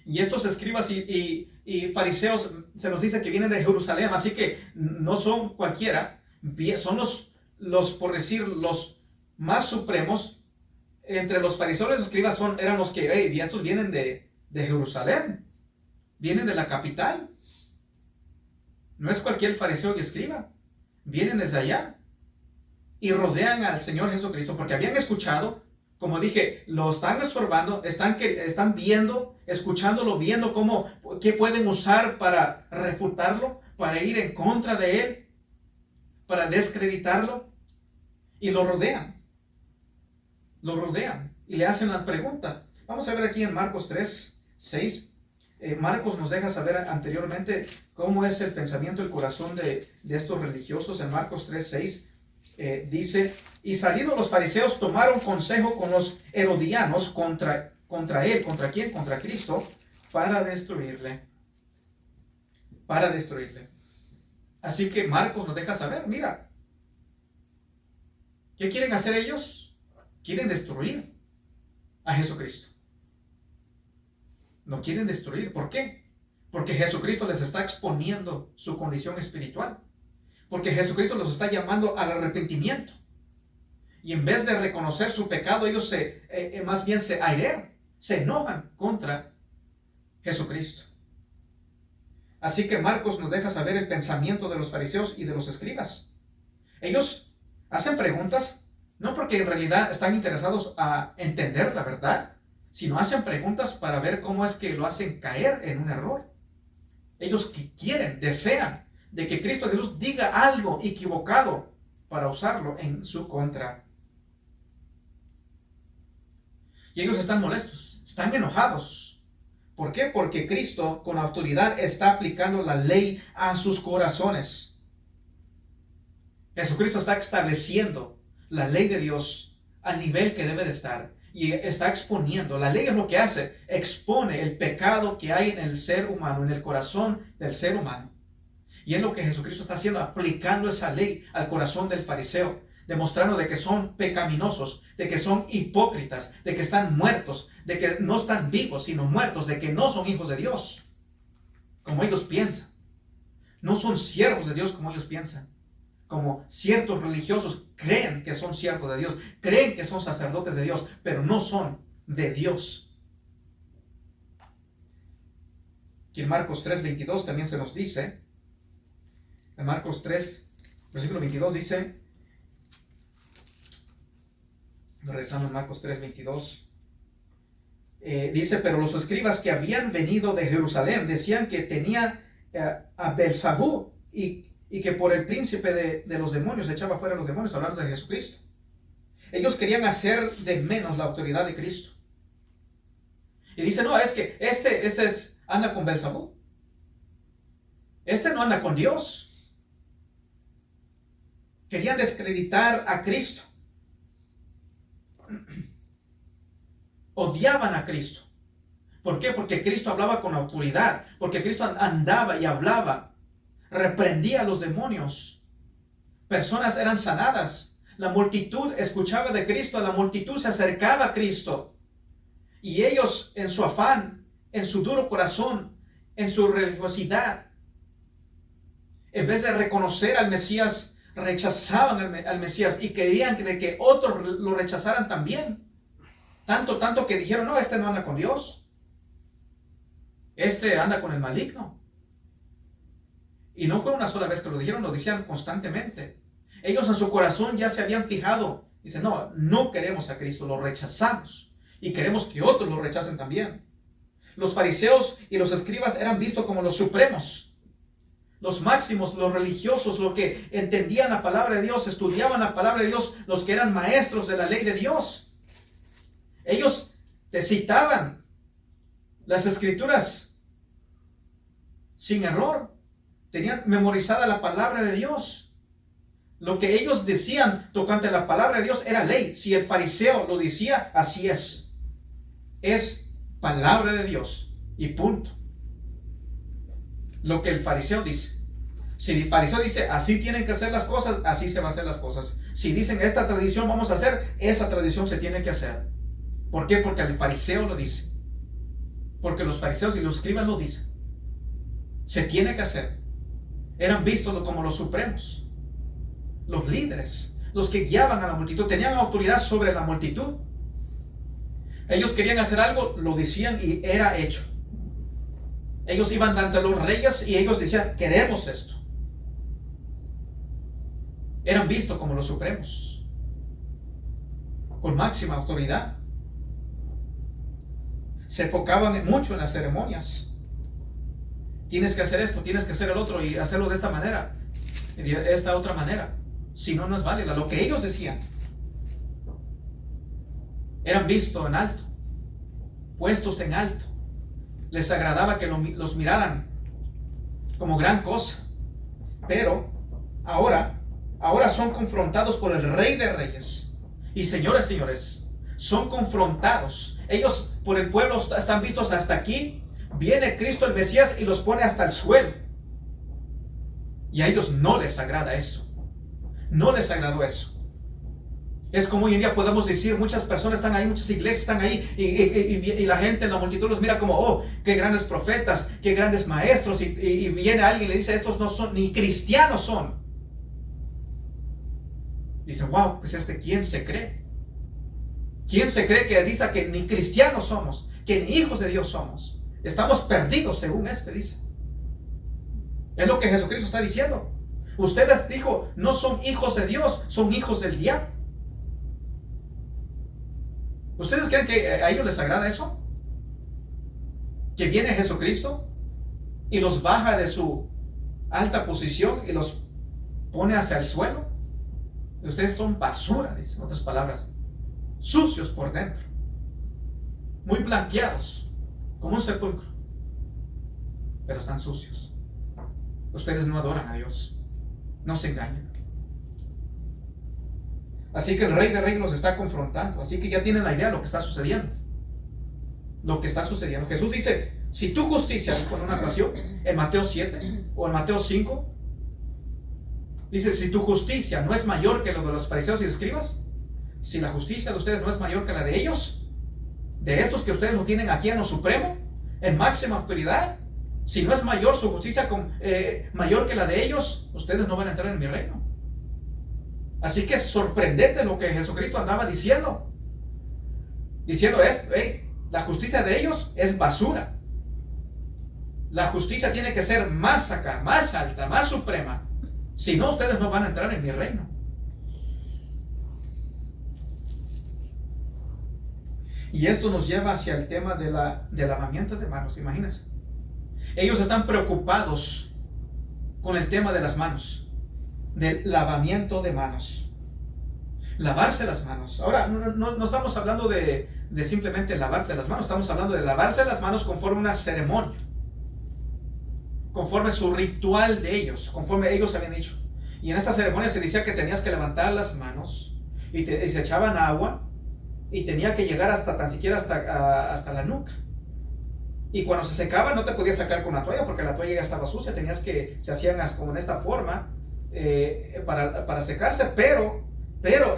Y estos escribas y fariseos se nos dice que vienen de Jerusalén, así que no son cualquiera, son los por decir, los más supremos. Entre los fariseos y los escribas eran los que, y estos vienen de Jerusalén, vienen de la capital. No es cualquier fariseo y escriba, vienen desde allá y rodean al Señor Jesucristo porque habían escuchado, como dije, lo están estorbando, están viendo, escuchándolo, viendo cómo ¿Qué pueden usar para refutarlo? Para ir en contra de él, para descreditarlo. Y lo rodean. Lo rodean y le hacen las preguntas. Vamos a ver aquí en Marcos 3, 6. Marcos nos deja saber anteriormente cómo es el pensamiento, el corazón de estos religiosos. En Marcos 3, 6 dice: y salidos los fariseos tomaron consejo con los herodianos contra él. ¿Contra quién? Contra Cristo, para destruirle. Para destruirle. Así que Marcos nos deja saber, mira, ¿qué quieren hacer ellos? Quieren destruir a Jesucristo. No quieren destruir. ¿Por qué? Porque Jesucristo les está exponiendo su condición espiritual. Porque Jesucristo los está llamando al arrepentimiento. Y en vez de reconocer su pecado, ellos más bien se airean, se enojan contra Jesucristo. Así que Marcos nos deja saber el pensamiento de los fariseos y de los escribas. Ellos hacen preguntas, no porque en realidad están interesados a entender la verdad, sino hacen preguntas para ver cómo es que lo hacen caer en un error. Ellos quieren, desean de que Cristo Jesús diga algo equivocado para usarlo en su contra. Y ellos están molestos, están enojados. ¿Por qué? Porque Cristo con autoridad está aplicando la ley a sus corazones. Jesucristo está estableciendo la ley de Dios al nivel que debe de estar. Y está exponiendo. La ley es lo que hace. Expone el pecado que hay en el ser humano, en el corazón del ser humano. Y es lo que Jesucristo está haciendo, aplicando esa ley al corazón del fariseo, demostrando de que son pecaminosos, de que son hipócritas, de que están muertos, de que no están vivos, sino muertos, de que no son hijos de Dios, como ellos piensan. No son siervos de Dios como ellos piensan. Como ciertos religiosos creen que son siervos de Dios, creen que son sacerdotes de Dios, pero no son de Dios. Aquí en Marcos 3, 22 también se nos dice, en Marcos 3, versículo 22 dice, regresando a Marcos 3, 22, dice: pero los escribas que habían venido de Jerusalén decían que tenía a Belzabú y que por el príncipe de los demonios echaba fuera a los demonios, hablando de Jesucristo. Ellos querían hacer de menos la autoridad de Cristo. Y dice: no, es que este anda con Belzabú. Este no anda con Dios. Querían descreditar a Cristo. Odiaban a Cristo. ¿Por qué? Porque Cristo hablaba con autoridad. Porque Cristo andaba y hablaba. Reprendía a los demonios. Personas eran sanadas. La multitud escuchaba de Cristo. La multitud se acercaba a Cristo. Y ellos, en su afán, en su duro corazón, en su religiosidad, en vez de reconocer al Mesías, rechazaban al Mesías y querían que otros lo rechazaran también. Tanto que dijeron: no, este no anda con Dios. Este anda con el maligno. Y no fue una sola vez que lo dijeron, lo decían constantemente. Ellos en su corazón ya se habían fijado. Dicen: no, no queremos a Cristo, lo rechazamos. Y queremos que otros lo rechacen también. Los fariseos y los escribas eran vistos como los supremos, los máximos, los religiosos, los que entendían la palabra de Dios, estudiaban la palabra de Dios, los que eran maestros de la ley de Dios. Ellos te citaban las escrituras sin error. Tenían memorizada la palabra de Dios. Lo que ellos decían tocante a la palabra de Dios era ley. Si el fariseo lo decía, así es. Es palabra de Dios y punto. Lo que el fariseo dice. Si el fariseo dice: así tienen que hacer las cosas, así se van a hacer las cosas. Si dicen: esta tradición vamos a hacer, esa tradición se tiene que hacer. ¿Por qué? Porque el fariseo lo dice. Porque los fariseos y los escribas lo dicen. Se tiene que hacer. Eran vistos como los supremos, los líderes, los que guiaban a la multitud, tenían autoridad sobre la multitud. Ellos querían hacer algo, lo decían y era hecho. Ellos iban ante los reyes y ellos decían: queremos esto. Eran vistos como los supremos, con máxima autoridad. Se enfocaban mucho en las ceremonias. tienes que hacer esto, tienes que hacer el otro y hacerlo de esta manera, de esta otra manera. Si no, no es válida. Lo que ellos decían eran vistos en alto, puestos en alto. Les agradaba que los miraran como gran cosa. Pero ahora son confrontados por el Rey de Reyes. Y señores, son confrontados. Ellos por el pueblo están vistos hasta aquí. Viene Cristo el Mesías y los pone hasta el suelo. Y a ellos no les agrada eso. No les agradó eso. Es como hoy en día podemos decir, muchas personas están ahí, muchas iglesias están ahí, y la gente en la multitud los mira como, oh, qué grandes profetas, qué grandes maestros, y viene alguien y le dice, estos no son, ni cristianos son. Dicen, wow, pues ¿quién se cree? ¿Quién se cree que dice que ni cristianos somos, que ni hijos de Dios somos? Estamos perdidos según dice. Es lo que Jesucristo está diciendo. Ustedes dijo, no son hijos de Dios, son hijos del diablo. ¿Ustedes creen que a ellos les agrada eso? Que viene Jesucristo y los baja de su alta posición y los pone hacia el suelo. Y ustedes son basura, dicen otras palabras, sucios por dentro, muy blanqueados, como un sepulcro, pero están sucios. Ustedes no adoran a Dios. No se engañen. Así que el Rey de Reyes los está confrontando. Así que ya tienen la idea de lo que está sucediendo. Lo que está sucediendo. Jesús dice, si tu justicia, con una ocasión, en Mateo 7 o en Mateo 5, dice, si tu justicia no es mayor que lo de los fariseos y escribas, si la justicia de ustedes no es mayor que la de ellos, de estos que ustedes lo tienen aquí en lo supremo, en máxima autoridad, si no es mayor su justicia mayor que la de ellos, ustedes no van a entrar en mi reino. Así que es sorprendente lo que Jesucristo andaba diciendo. Diciendo la justicia de ellos es basura. La justicia tiene que ser más acá, más alta, más suprema. Si no, ustedes no van a entrar en mi reino. Y esto nos lleva hacia el tema del lavamiento de manos. Imagínense. Ellos están preocupados con el tema de las manos, del lavamiento de manos. Lavarse las manos. Ahora, no estamos hablando de simplemente lavarte las manos, estamos hablando de lavarse las manos conforme una ceremonia, conforme su ritual de ellos, conforme ellos habían dicho. Y en esta ceremonia se decía que tenías que levantar las manos y se echaban agua y tenía que llegar tan siquiera hasta la nuca. Y cuando se secaba no te podías sacar con la toalla porque la toalla ya estaba sucia, se hacían como en esta forma para secarse, pero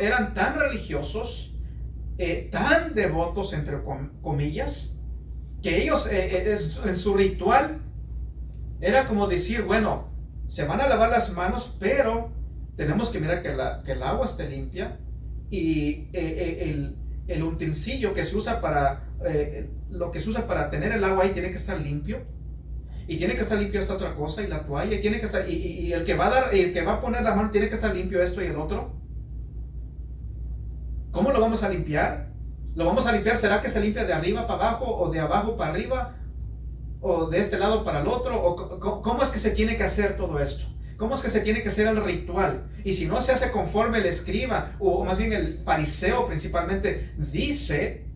eran tan religiosos, tan devotos entre comillas, que ellos en su ritual era como decir, bueno, se van a lavar las manos, pero tenemos que mirar que el agua esté limpia y el utensilio que se usa lo que se usa para tener el agua ahí tiene que estar limpio, y tiene que estar limpio esta otra cosa, y la toalla, y tiene que estar, y el que va a poner la mano tiene que estar limpio esto y el otro. ¿Cómo lo vamos a limpiar? ¿Lo vamos a limpiar? ¿Será que se limpia de arriba para abajo, o de abajo para arriba, o de este lado para el otro? ¿O cómo es que se tiene que hacer todo esto? ¿Cómo es que se tiene que hacer el ritual? Y si no se hace conforme el escriba, o más bien el fariseo principalmente, dice,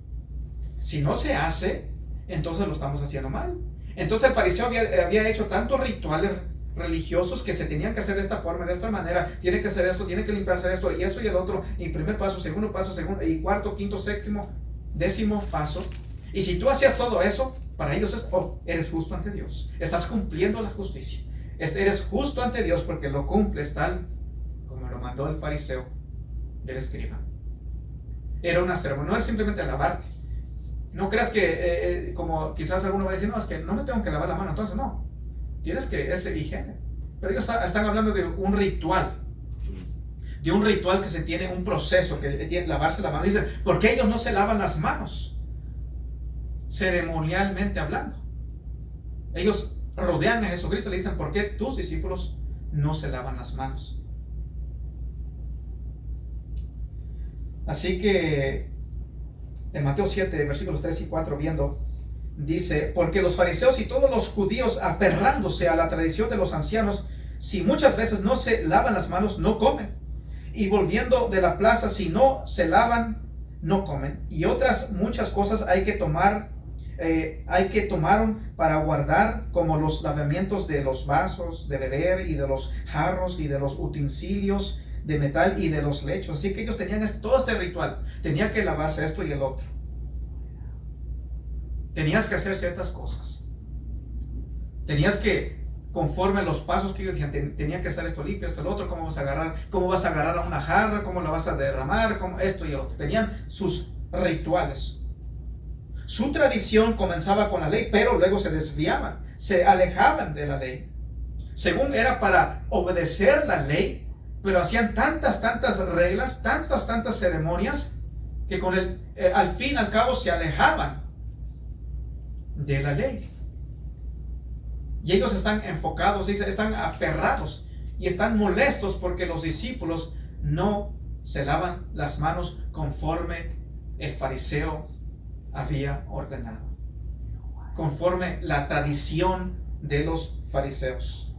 si no se hace, entonces lo estamos haciendo mal. Entonces el fariseo había hecho tantos rituales religiosos que se tenían que hacer de esta forma, de esta manera, tiene que hacer esto, tiene que limpiarse esto y el otro, y primer paso, segundo, y cuarto, quinto, séptimo, décimo paso. Y si tú hacías todo eso, para ellos eres justo ante Dios, estás cumpliendo la justicia, eres justo ante Dios porque lo cumples tal como lo mandó el fariseo y el escriba. Era una ceremonia, no era simplemente lavarte. No creas que, como quizás alguno va a decir, no, es que no me tengo que lavar la mano, entonces no. Tienes que, es higiene. Pero ellos están hablando de un ritual. De un ritual que se tiene, un proceso, que tiene lavarse la mano. Dicen, ¿por qué ellos no se lavan las manos? Ceremonialmente hablando. Ellos rodean a Jesucristo y le dicen, ¿por qué tus discípulos no se lavan las manos? Así que en Mateo 7, versículos 3 y 4, viendo, dice, porque los fariseos y todos los judíos, aferrándose a la tradición de los ancianos, si muchas veces no se lavan las manos, no comen. Y volviendo de la plaza, si no se lavan, no comen. Y otras muchas cosas hay que tomaron para guardar, como los lavamientos de los vasos de beber y de los jarros y de los utensilios de metal y de los lechos. Así que ellos tenían todo este ritual. Tenía que lavarse esto y el otro. Tenías que hacer ciertas cosas. Tenías que, conforme los pasos que ellos decían, tenía que estar esto limpio, esto el otro. ¿Cómo vas a agarrar a una jarra? ¿Cómo la vas a derramar? Esto y el otro. Tenían sus rituales. Su tradición comenzaba con la ley, pero luego se desviaban, se alejaban de la ley. Según era para obedecer la ley, pero hacían tantas reglas, tantas ceremonias, que al fin y al cabo se alejaban de la ley. Y ellos están enfocados, están aferrados y están molestos porque los discípulos no se lavan las manos conforme el fariseo había ordenado, conforme la tradición de los fariseos.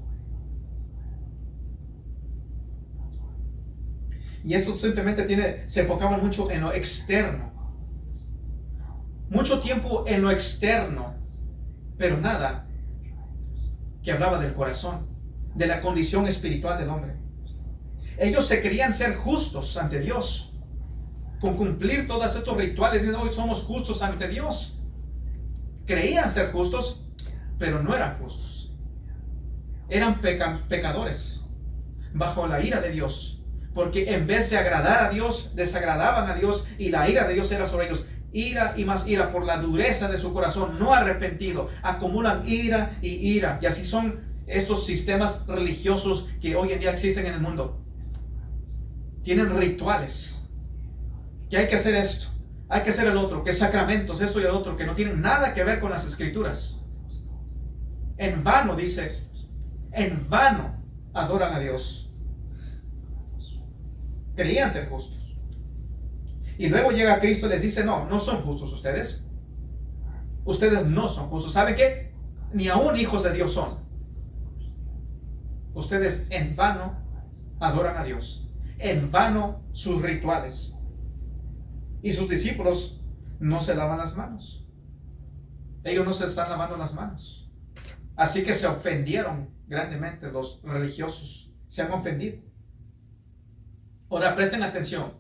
Y esto simplemente se enfocaba mucho en lo externo. Mucho tiempo en lo externo, pero nada que hablaba del corazón, de la condición espiritual del hombre. Ellos se querían ser justos ante Dios, con cumplir todos estos rituales, diciendo hoy somos justos ante Dios. Creían ser justos, pero no eran justos. Eran pecadores, bajo la ira de Dios, porque en vez de agradar a Dios, desagradaban a Dios, y la ira de Dios era sobre ellos. Ira y más ira por la dureza de su corazón, no arrepentido. Acumulan ira y ira. Y así son estos sistemas religiosos que hoy en día existen en el mundo. Tienen rituales. Que hay que hacer esto, hay que hacer el otro, que sacramentos, esto y el otro, que no tienen nada que ver con las escrituras. En vano, dice, en vano adoran a Dios. Creían ser justos. Y luego llega Cristo y les dice, no son justos ustedes. Ustedes no son justos. ¿Saben qué? Ni aún hijos de Dios son. Ustedes en vano adoran a Dios. En vano sus rituales. Y sus discípulos no se lavan las manos. Ellos no se están lavando las manos. Así que se ofendieron grandemente los religiosos. Se han ofendido. Ahora presten atención.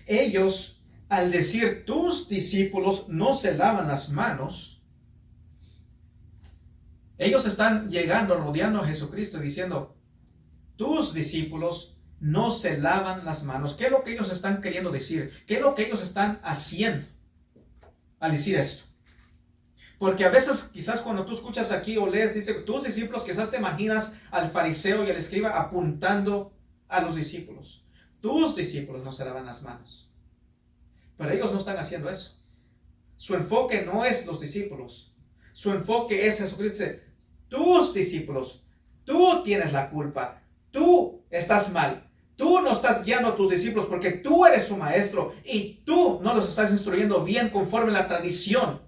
Ellos, al decir tus discípulos no se lavan las manos, ellos están llegando, rodeando a Jesucristo y diciendo, tus discípulos no se lavan las manos. ¿Qué es lo que ellos están queriendo decir? ¿Qué es lo que ellos están haciendo al decir esto? Porque a veces, quizás cuando tú escuchas aquí o lees, dice, tus discípulos, quizás te imaginas al fariseo y al escriba apuntando a los discípulos. Tus discípulos no se lavan las manos. Pero ellos no están haciendo eso. Su enfoque no es los discípulos. Su enfoque es Jesucristo. Dice, tus discípulos, tú tienes la culpa. Tú estás mal. Tú no estás guiando a tus discípulos porque tú eres su maestro y tú no los estás instruyendo bien conforme la tradición,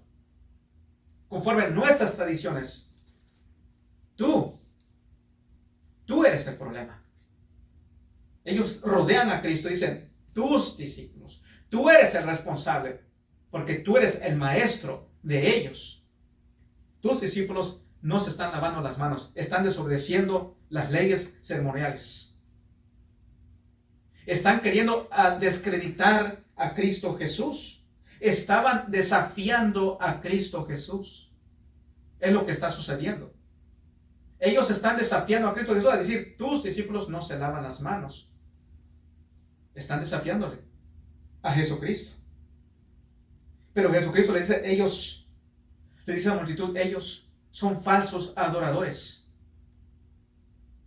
conforme nuestras tradiciones. Tú eres el problema. Ellos rodean a Cristo y dicen, tus discípulos, tú eres el responsable porque tú eres el maestro de ellos. Tus discípulos no se están lavando las manos, están desobedeciendo las leyes ceremoniales. Están queriendo descreditar a Cristo Jesús. Estaban desafiando a Cristo Jesús. Es lo que está sucediendo. Ellos están desafiando a Cristo Jesús a decir, tus discípulos no se lavan las manos. Están desafiándole a Jesucristo. Pero Jesucristo le dice, le dice a la multitud, ellos son falsos adoradores.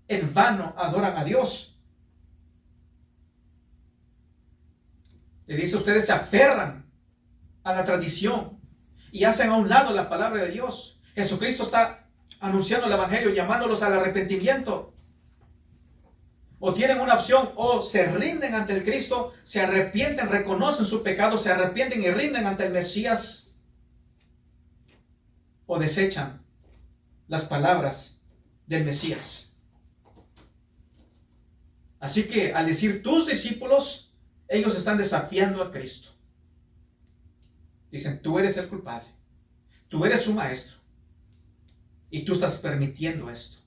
En vano adoran a Dios. Le dice, ustedes se aferran a la tradición y hacen a un lado la palabra de Dios. Jesucristo está anunciando el evangelio, llamándolos al arrepentimiento. O tienen una opción, o se rinden ante el Cristo, se arrepienten, reconocen su pecado, se arrepienten y rinden ante el Mesías. o desechan las palabras del Mesías. Así que al decir tus discípulos, ellos están desafiando a Cristo. Dicen, tú eres el culpable, tú eres su maestro y tú estás permitiendo esto.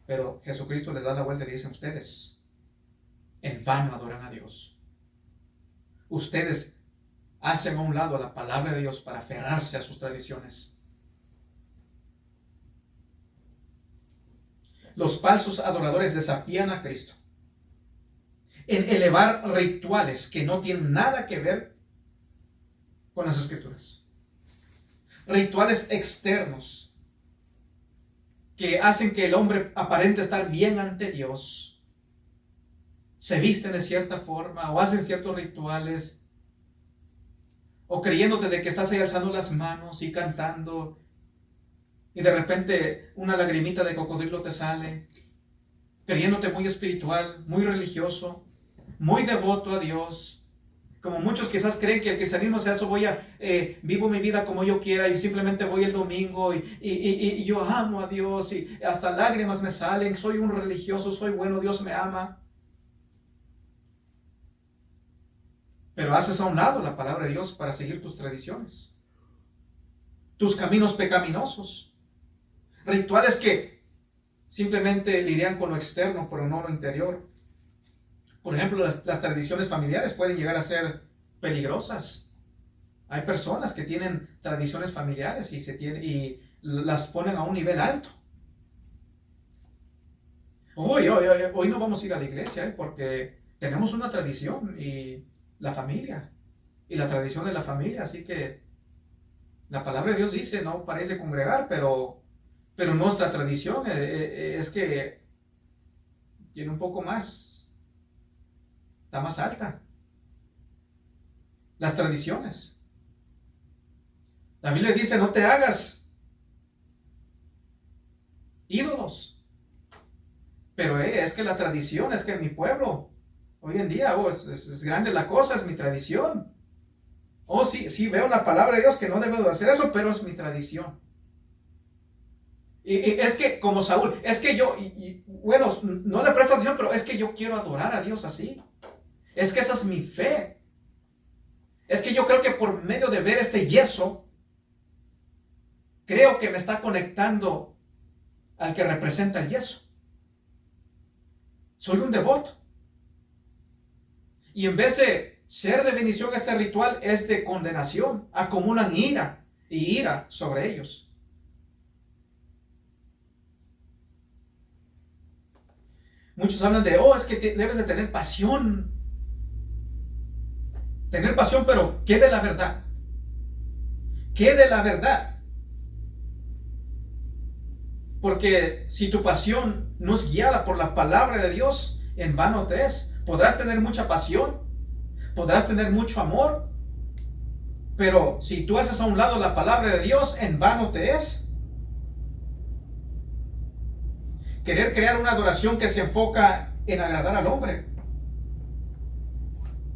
Pero Jesucristo les da la vuelta y le dicen, ustedes en vano adoran a Dios. Ustedes hacen a un lado la palabra de Dios para aferrarse a sus tradiciones. Los falsos adoradores desafían a Cristo en elevar rituales que no tienen nada que ver con las Escrituras. Rituales externos que hacen que el hombre aparente estar bien ante Dios. Se visten de cierta forma o hacen ciertos rituales, o creyéndote de que estás ahí alzando las manos y cantando, y de repente una lagrimita de cocodrilo te sale, creyéndote muy espiritual, muy religioso, muy devoto a Dios. Como muchos quizás creen que el cristianismo sea eso, vivo mi vida como yo quiera y simplemente voy el domingo y yo amo a Dios y hasta lágrimas me salen, soy un religioso, soy bueno, Dios me ama. Pero haces a un lado la palabra de Dios para seguir tus tradiciones, tus caminos pecaminosos, rituales que simplemente lidian con lo externo, pero no lo interior. Por ejemplo, las tradiciones familiares pueden llegar a ser peligrosas. Hay personas que tienen tradiciones familiares y las ponen a un nivel alto. Hoy no vamos a ir a la iglesia porque tenemos una tradición y la familia y la tradición de la familia, así que la palabra de Dios dice, no parece congregar, pero nuestra tradición es que tiene un poco más, está más alta. Las tradiciones. La Biblia dice, no te hagas ídolos. Pero es que la tradición, es que en mi pueblo, hoy en día, es grande la cosa, es mi tradición. Sí, veo la palabra de Dios que no debo de hacer eso, pero es mi tradición. Y es que como Saúl, es que yo, bueno, no le presto atención, pero es que yo quiero adorar a Dios así. Es que esa es mi fe. Es que yo creo que por medio de ver este yeso, creo que me está conectando al que representa el yeso. Soy un devoto. Y en vez de ser de bendición, este ritual es de condenación. Acumulan ira y ira sobre ellos. Muchos hablan de, es que debes de tener pasión. Tener pasión, pero ¿qué de la verdad? ¿Qué de la verdad? Porque si tu pasión no es guiada por la palabra de Dios, en vano te es. Podrás tener mucha pasión, podrás tener mucho amor, pero si tú haces a un lado la palabra de Dios, en vano te es. Querer crear una adoración que se enfoca en agradar al hombre.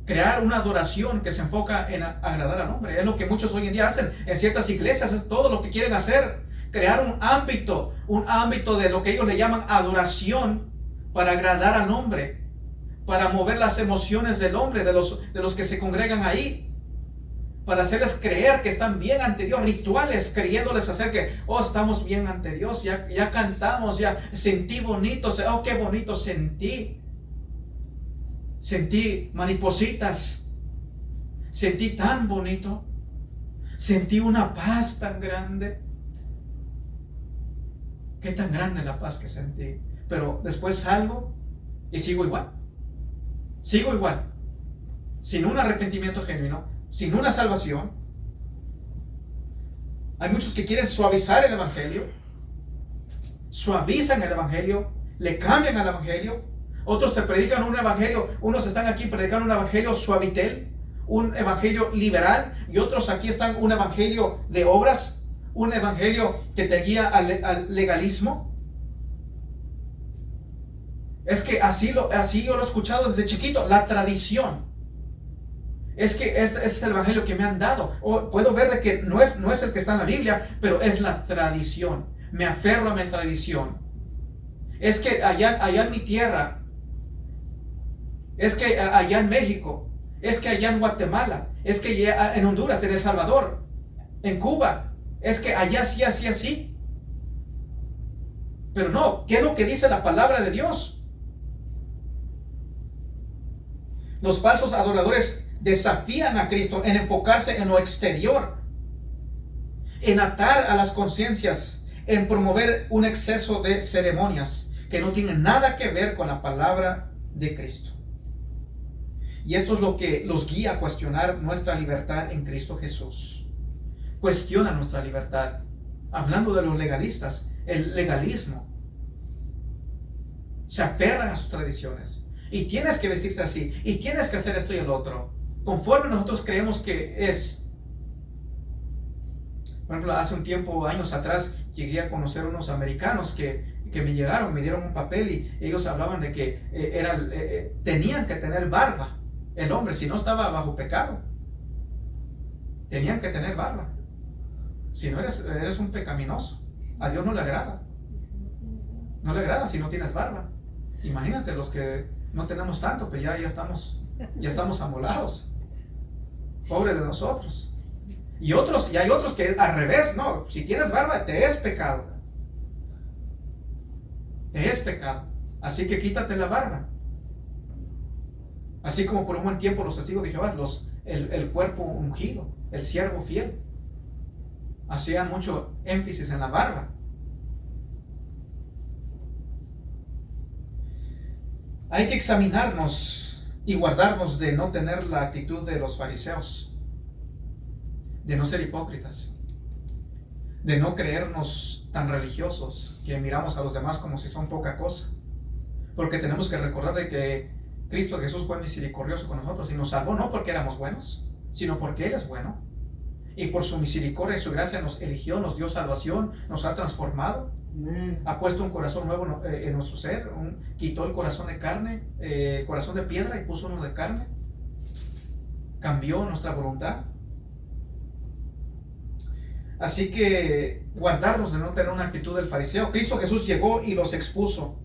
Crear una adoración que se enfoca en agradar al hombre. Es lo que muchos hoy en día hacen en ciertas iglesias. Es todo lo que quieren hacer. Crear un ámbito de lo que ellos le llaman adoración para agradar al hombre. Para mover las emociones del hombre, de los que se congregan ahí. Para hacerles creer que están bien ante Dios, rituales, creyéndoles hacer que, estamos bien ante Dios, ya cantamos, ya sentí bonito, qué bonito sentí maripositas, sentí tan bonito, sentí una paz tan grande. Qué tan grande la paz que sentí, pero después salgo y sigo igual, sin un arrepentimiento genuino, sin una salvación. Hay muchos que quieren suavizar el evangelio, suavizan el evangelio, le cambian al evangelio. Otros te predican un evangelio, unos están aquí predicando un evangelio suavitel, un evangelio liberal, y otros aquí están un evangelio de obras, un evangelio que te guía al legalismo. Es que así yo lo he escuchado desde chiquito, la tradición. Es que este es el evangelio que me han dado. O puedo ver de que no es el que está en la Biblia, pero es la tradición. Me aferro a mi tradición. Es que allá en mi tierra, es que allá en México, es que allá en Guatemala, es que allá en Honduras, en El Salvador, en Cuba, es que allá sí, así, así. Pero no, ¿qué es lo que dice la palabra de Dios? Los falsos adoradores desafían a Cristo en enfocarse en lo exterior, en atar a las conciencias, en promover un exceso de ceremonias que no tienen nada que ver con la palabra de Cristo. Y esto es lo que los guía a cuestionar nuestra libertad en Cristo Jesús. Cuestiona nuestra libertad. Hablando de los legalistas, el legalismo. Se aferran a sus tradiciones. Y tienes que vestirse así. Y tienes que hacer esto y el otro. Conforme nosotros creemos que es. Por ejemplo, hace un tiempo, años atrás, llegué a conocer unos americanos que me llegaron, me dieron un papel y ellos hablaban de que tenían que tener barba. El hombre, si no estaba bajo pecado, tenían que tener barba. Si no eres un pecaminoso. A Dios no le agrada. No le agrada si no tienes barba. Imagínate los que no tenemos tanto, pues ya estamos amolados. Pobres de nosotros. Y hay otros que al revés, no, si tienes barba te es pecado. Te es pecado. Así que quítate la barba. Así como por un buen tiempo los testigos de Jehová, el cuerpo ungido, el siervo fiel, hacían mucho énfasis en la barba. Hay que examinarnos y guardarnos de no tener la actitud de los fariseos, de no ser hipócritas, de no creernos tan religiosos que miramos a los demás como si son poca cosa. Porque tenemos que recordar de que Cristo Jesús fue misericordioso con nosotros y nos salvó no porque éramos buenos, sino porque Él es bueno. Y por su misericordia y su gracia nos eligió, nos dio salvación, nos ha transformado. Ha puesto un corazón nuevo en nuestro ser, quitó el corazón de carne, el corazón de piedra y puso uno de carne. Cambió nuestra voluntad. Así que guardarnos de no tener una actitud del fariseo. Cristo Jesús llegó y los expuso.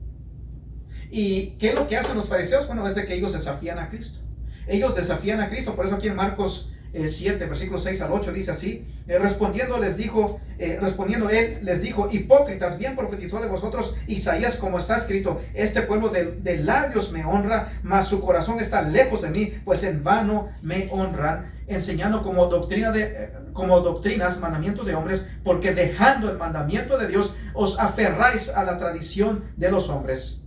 ¿Y qué es lo que hacen los fariseos? Bueno, es de que ellos desafían a Cristo. Ellos desafían a Cristo. Por eso aquí en Marcos 7, versículos 6 al 8 dice así: respondiendo él les dijo: hipócritas, bien profetizó de vosotros Isaías, como está escrito: este pueblo de labios me honra, mas su corazón está lejos de mí, pues en vano me honran, enseñando como doctrinas mandamientos de hombres, porque dejando el mandamiento de Dios os aferráis a la tradición de los hombres.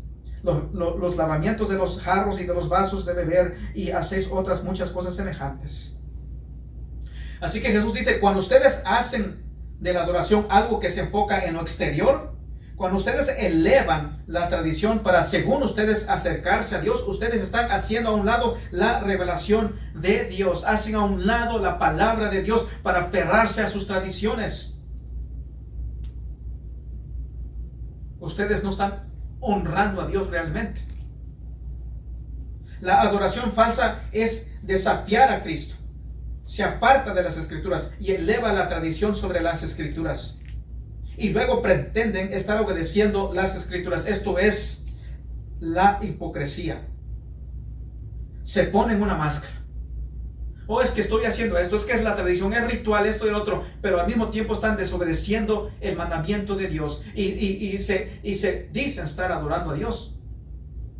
Los lavamientos de los jarros y de los vasos de beber, y hacéis otras muchas cosas semejantes. Así que Jesús dice: cuando ustedes hacen de la adoración algo que se enfoca en lo exterior, cuando ustedes elevan la tradición para, según ustedes, acercarse a Dios, ustedes están haciendo a un lado la revelación de Dios, hacen a un lado la palabra de Dios para aferrarse a sus tradiciones. Ustedes no están honrando a Dios realmente. La adoración falsa es desafiar a Cristo. Se aparta de las Escrituras y eleva la tradición sobre las Escrituras. Y luego pretenden estar obedeciendo las Escrituras. Esto es la hipocresía. Se ponen una máscara. Es que estoy haciendo esto, es que es la tradición, es ritual, esto y el otro, pero al mismo tiempo están desobedeciendo el mandamiento de Dios y se dicen estar adorando a Dios,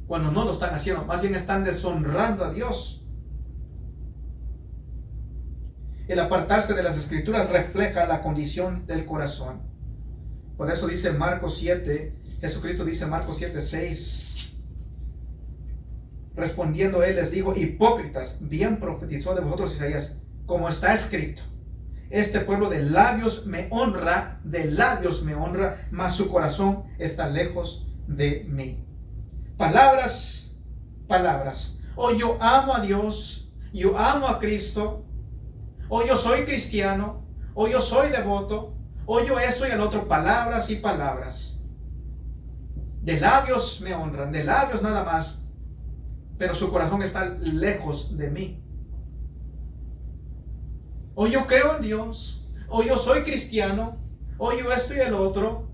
cuando no lo están haciendo, más bien están deshonrando a Dios. El apartarse de las Escrituras refleja la condición del corazón. Por eso dice Marcos 7, Jesucristo dice en Marcos 7, 6, respondiendo él les dijo: hipócritas, bien profetizó de vosotros Isaías, como está escrito: este pueblo de labios me honra, mas su corazón está lejos de mí. Palabras. Yo amo a Dios, yo amo a Cristo, yo soy cristiano, yo soy devoto, yo esto y el otro, palabras y palabras. De labios me honran, de labios nada más, pero su corazón está lejos de mí. o yo creo en Dios, o yo soy cristiano, o yo esto y el otro,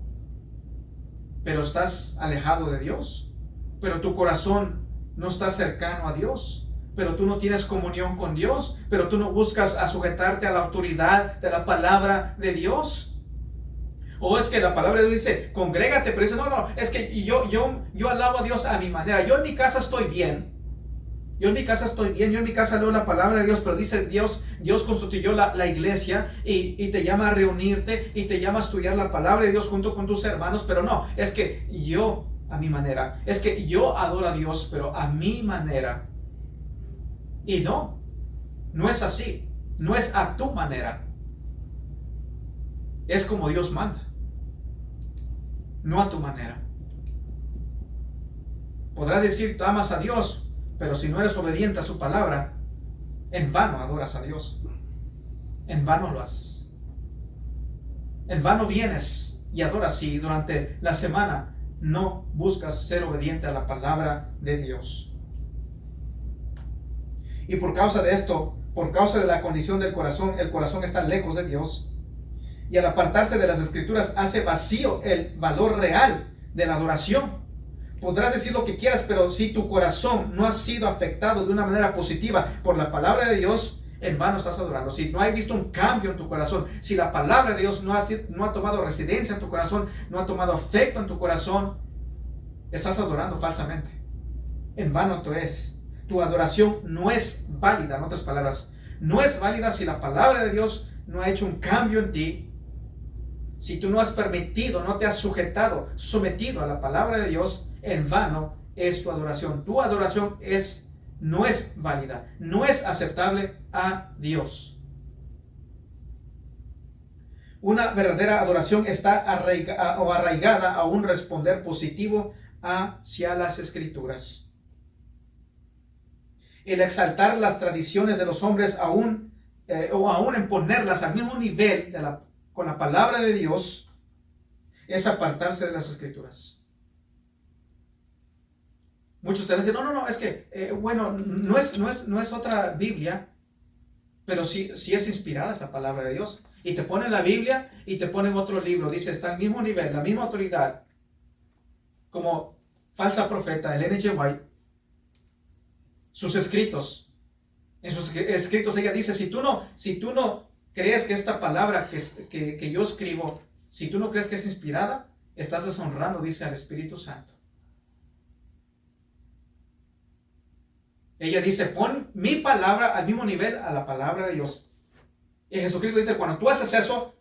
pero estás alejado de Dios, pero tu corazón no está cercano a Dios, pero tú no tienes comunión con Dios, pero tú no buscas a sujetarte a la autoridad de la palabra de Dios. O es que la palabra de Dios dice, congrégate, pero dice, no, es que yo alabo a Dios a mi manera. Yo en mi casa estoy bien. Yo en mi casa leo la palabra de Dios, pero dice Dios constituyó la iglesia y te llama a reunirte y te llama a estudiar la palabra de Dios junto con tus hermanos, pero no, es que yo a mi manera, es que yo adoro a Dios, pero a mi manera. Y no es así, no es a tu manera, es como Dios manda. No a tu manera. Podrás decir, tú amas a Dios, pero si no eres obediente a su palabra, en vano adoras a Dios. En vano lo haces. En vano vienes y adoras si durante la semana no buscas ser obediente a la palabra de Dios. Y por causa de esto, por causa de la condición del corazón, el corazón está lejos de Dios. Y al apartarse de las Escrituras hace vacío el valor real de la adoración. Podrás decir lo que quieras, pero si tu corazón no ha sido afectado de una manera positiva por la palabra de Dios, en vano estás adorando. Si no hay visto un cambio en tu corazón, si la palabra de Dios no ha tomado residencia en tu corazón, no ha tomado afecto en tu corazón, estás adorando falsamente. En vano tú es. Tu adoración no es válida, en otras palabras. No es válida si la palabra de Dios no ha hecho un cambio en ti. Si tú no has permitido, no te has sometido a la palabra de Dios, en vano es tu adoración. Tu adoración no es válida, no es aceptable a Dios. Una verdadera adoración está arraigada a un responder positivo hacia las Escrituras. El exaltar las tradiciones de los hombres aún en ponerlas al mismo nivel con la palabra de Dios, es apartarse de las Escrituras. Muchos te dicen, no, es que, no es otra Biblia, pero sí es inspirada esa palabra de Dios. Y te ponen la Biblia y te ponen otro libro, dice, está al mismo nivel, la misma autoridad, como falsa profeta, Ellen G. White, sus escritos. En sus escritos ella dice, si tú no crees que esta palabra que yo escribo, si tú no crees que es inspirada, estás deshonrando, dice, al Espíritu Santo. Ella dice, pon mi palabra al mismo nivel a la palabra de Dios. Y Jesucristo dice, cuando tú haces eso,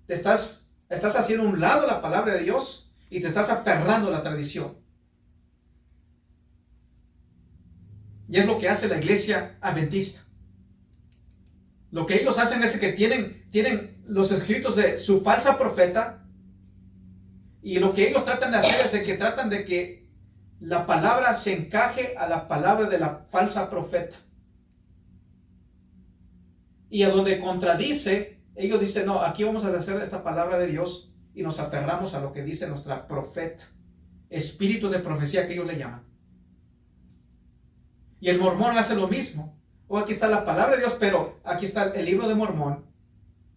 te estás haciendo a un lado la palabra de Dios y te estás aferrando a la tradición. Y es lo que hace la iglesia adventista. Lo que ellos hacen es que tienen los escritos de su falsa profeta, y lo que ellos tratan de hacer es que tratan de que la palabra se encaje a la palabra de la falsa profeta. Y a donde contradice, ellos dicen, no, aquí vamos a hacer esta palabra de Dios y nos aferramos a lo que dice nuestra profeta. Espíritu de profecía que ellos le llaman. Y el mormón hace lo mismo. Aquí está la palabra de Dios, pero aquí está el libro de Mormón.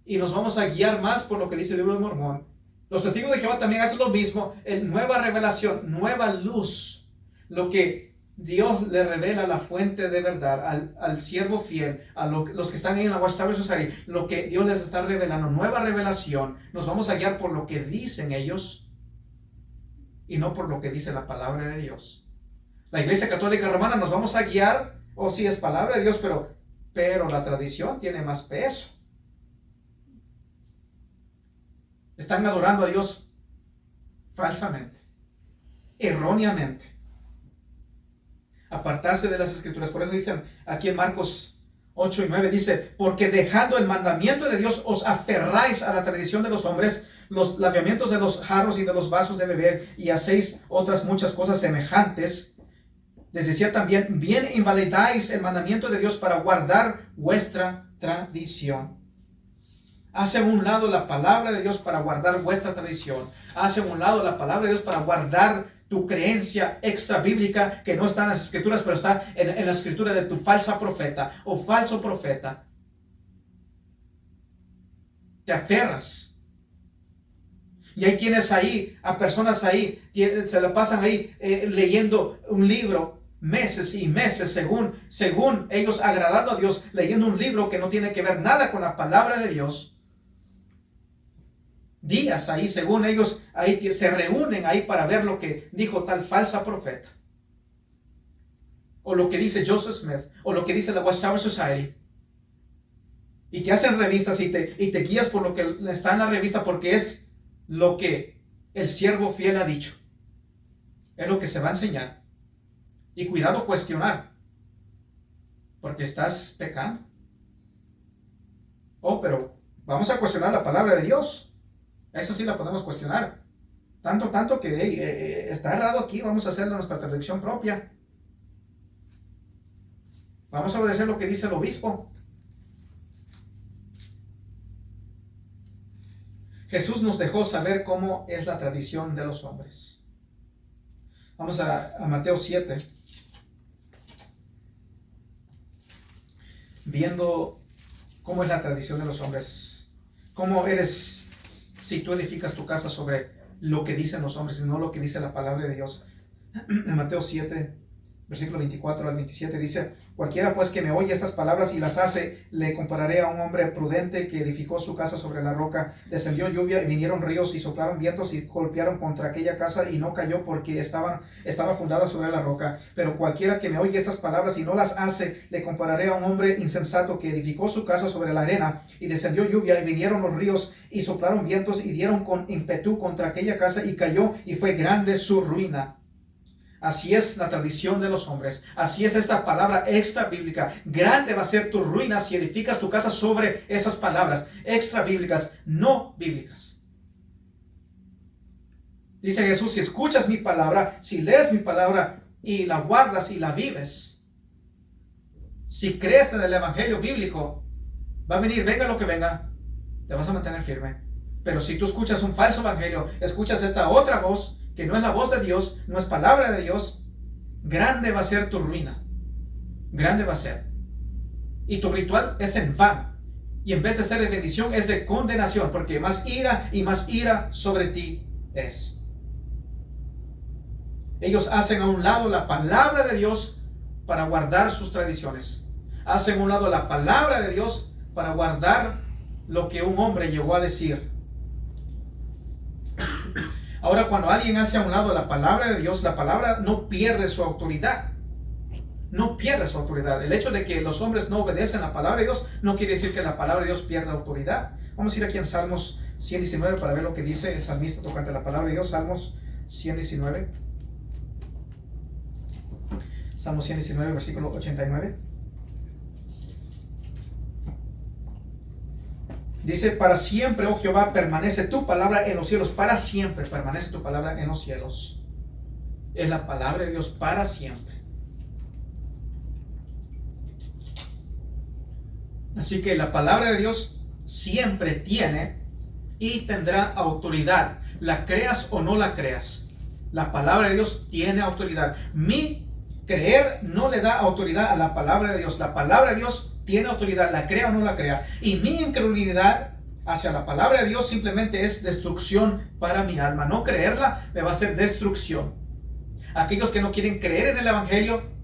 Y nos vamos a guiar más por lo que dice el libro de Mormón. Los testigos de Jehová también hacen lo mismo. Nueva revelación, nueva luz. Lo que Dios le revela, la fuente de verdad, al siervo fiel, a los que están en la Watchtower Society, lo que Dios les está revelando, nueva revelación. Nos vamos a guiar por lo que dicen ellos y no por lo que dice la palabra de Dios. La Iglesia Católica Romana nos vamos a guiar, sí es palabra de Dios, pero la tradición tiene más peso. Están adorando a Dios falsamente, erróneamente. Apartarse de las Escrituras. Por eso dicen aquí en Marcos 8 y 9, dice, porque dejando el mandamiento de Dios os aferráis a la tradición de los hombres, los lavamientos de los jarros y de los vasos de beber, y hacéis otras muchas cosas semejantes. Les decía también, bien invalidáis el mandamiento de Dios para guardar vuestra tradición. Hace a un lado la palabra de Dios para guardar vuestra tradición. Hace a un lado la palabra de Dios para guardar tu creencia extra bíblica que no está en las Escrituras, pero está en la escritura de tu falsa profeta o falso profeta. te aferras. Y hay quienes ahí, a personas ahí, se la pasan ahí leyendo un libro meses y meses, según ellos, agradando a Dios, leyendo un libro que no tiene que ver nada con la palabra de Dios. Días ahí, según ellos, ahí se reúnen ahí para ver lo que dijo tal falsa profeta, o lo que dice Joseph Smith, o lo que dice la Watchtower Society, y que hacen revistas y te guías por lo que está en la revista, porque es lo que el siervo fiel ha dicho, es lo que se va a enseñar. Y cuidado cuestionar, porque estás pecando. Oh, pero vamos a cuestionar la palabra de Dios. Esa sí la podemos cuestionar. Tanto que está errado aquí, vamos a hacerle nuestra traducción propia. Vamos a obedecer lo que dice el obispo. Jesús nos dejó saber cómo es la tradición de los hombres. Vamos a Mateo 7. Viendo cómo es la tradición de los hombres. Cómo eres si tú edificas tu casa sobre lo que dicen los hombres y no lo que dice la palabra de Dios. En Mateo 7, versículo 24 al 27 dice: cualquiera pues que me oye estas palabras y las hace, le compararé a un hombre prudente que edificó su casa sobre la roca. Descendió lluvia y vinieron ríos y soplaron vientos y golpearon contra aquella casa y no cayó porque estaba fundada sobre la roca. Pero cualquiera que me oye estas palabras y no las hace, le compararé a un hombre insensato que edificó su casa sobre la arena, y descendió lluvia y vinieron los ríos y soplaron vientos y dieron con ímpetu contra aquella casa y cayó, y fue grande su ruina. Así es la tradición de los hombres. Así es esta palabra extra bíblica. Grande va a ser tu ruina si edificas tu casa sobre esas palabras extra bíblicas, no bíblicas. Dice Jesús: si escuchas mi palabra, si lees mi palabra y la guardas y la vives, si crees en el evangelio bíblico, va a venir, venga lo que venga, te vas a mantener firme. Pero si tú escuchas un falso evangelio, escuchas esta otra voz, que no es la voz de Dios, no es palabra de Dios, grande va a ser tu ruina. Grande va a ser. Y tu ritual es en vano. Y en vez de ser de bendición, es de condenación, porque más ira y más ira sobre ti es. Ellos hacen a un lado la palabra de Dios para guardar sus tradiciones. Hacen a un lado la palabra de Dios para guardar lo que un hombre llegó a decir. Ahora, cuando alguien hace a un lado la palabra de Dios, la palabra no pierde su autoridad. No pierde su autoridad. El hecho de que los hombres no obedecen la palabra de Dios no quiere decir que la palabra de Dios pierda autoridad. Vamos a ir aquí en Salmos 119 para ver lo que dice el salmista tocante a la palabra de Dios. Salmos 119. Salmos 119, versículo 89. Dice: para siempre, oh Jehová, permanece tu palabra en los cielos. Para siempre permanece tu palabra en los cielos. Es la palabra de Dios para siempre. Así que la palabra de Dios siempre tiene y tendrá autoridad. La creas o no la creas, la palabra de Dios tiene autoridad. Mi creer no le da autoridad a la palabra de Dios. La palabra de Dios tiene autoridad, la crea o no la crea. Y mi incredulidad hacia la palabra de Dios simplemente es destrucción para mi alma. No creerla me va a hacer destrucción. Aquellos que no quieren creer en el evangelio,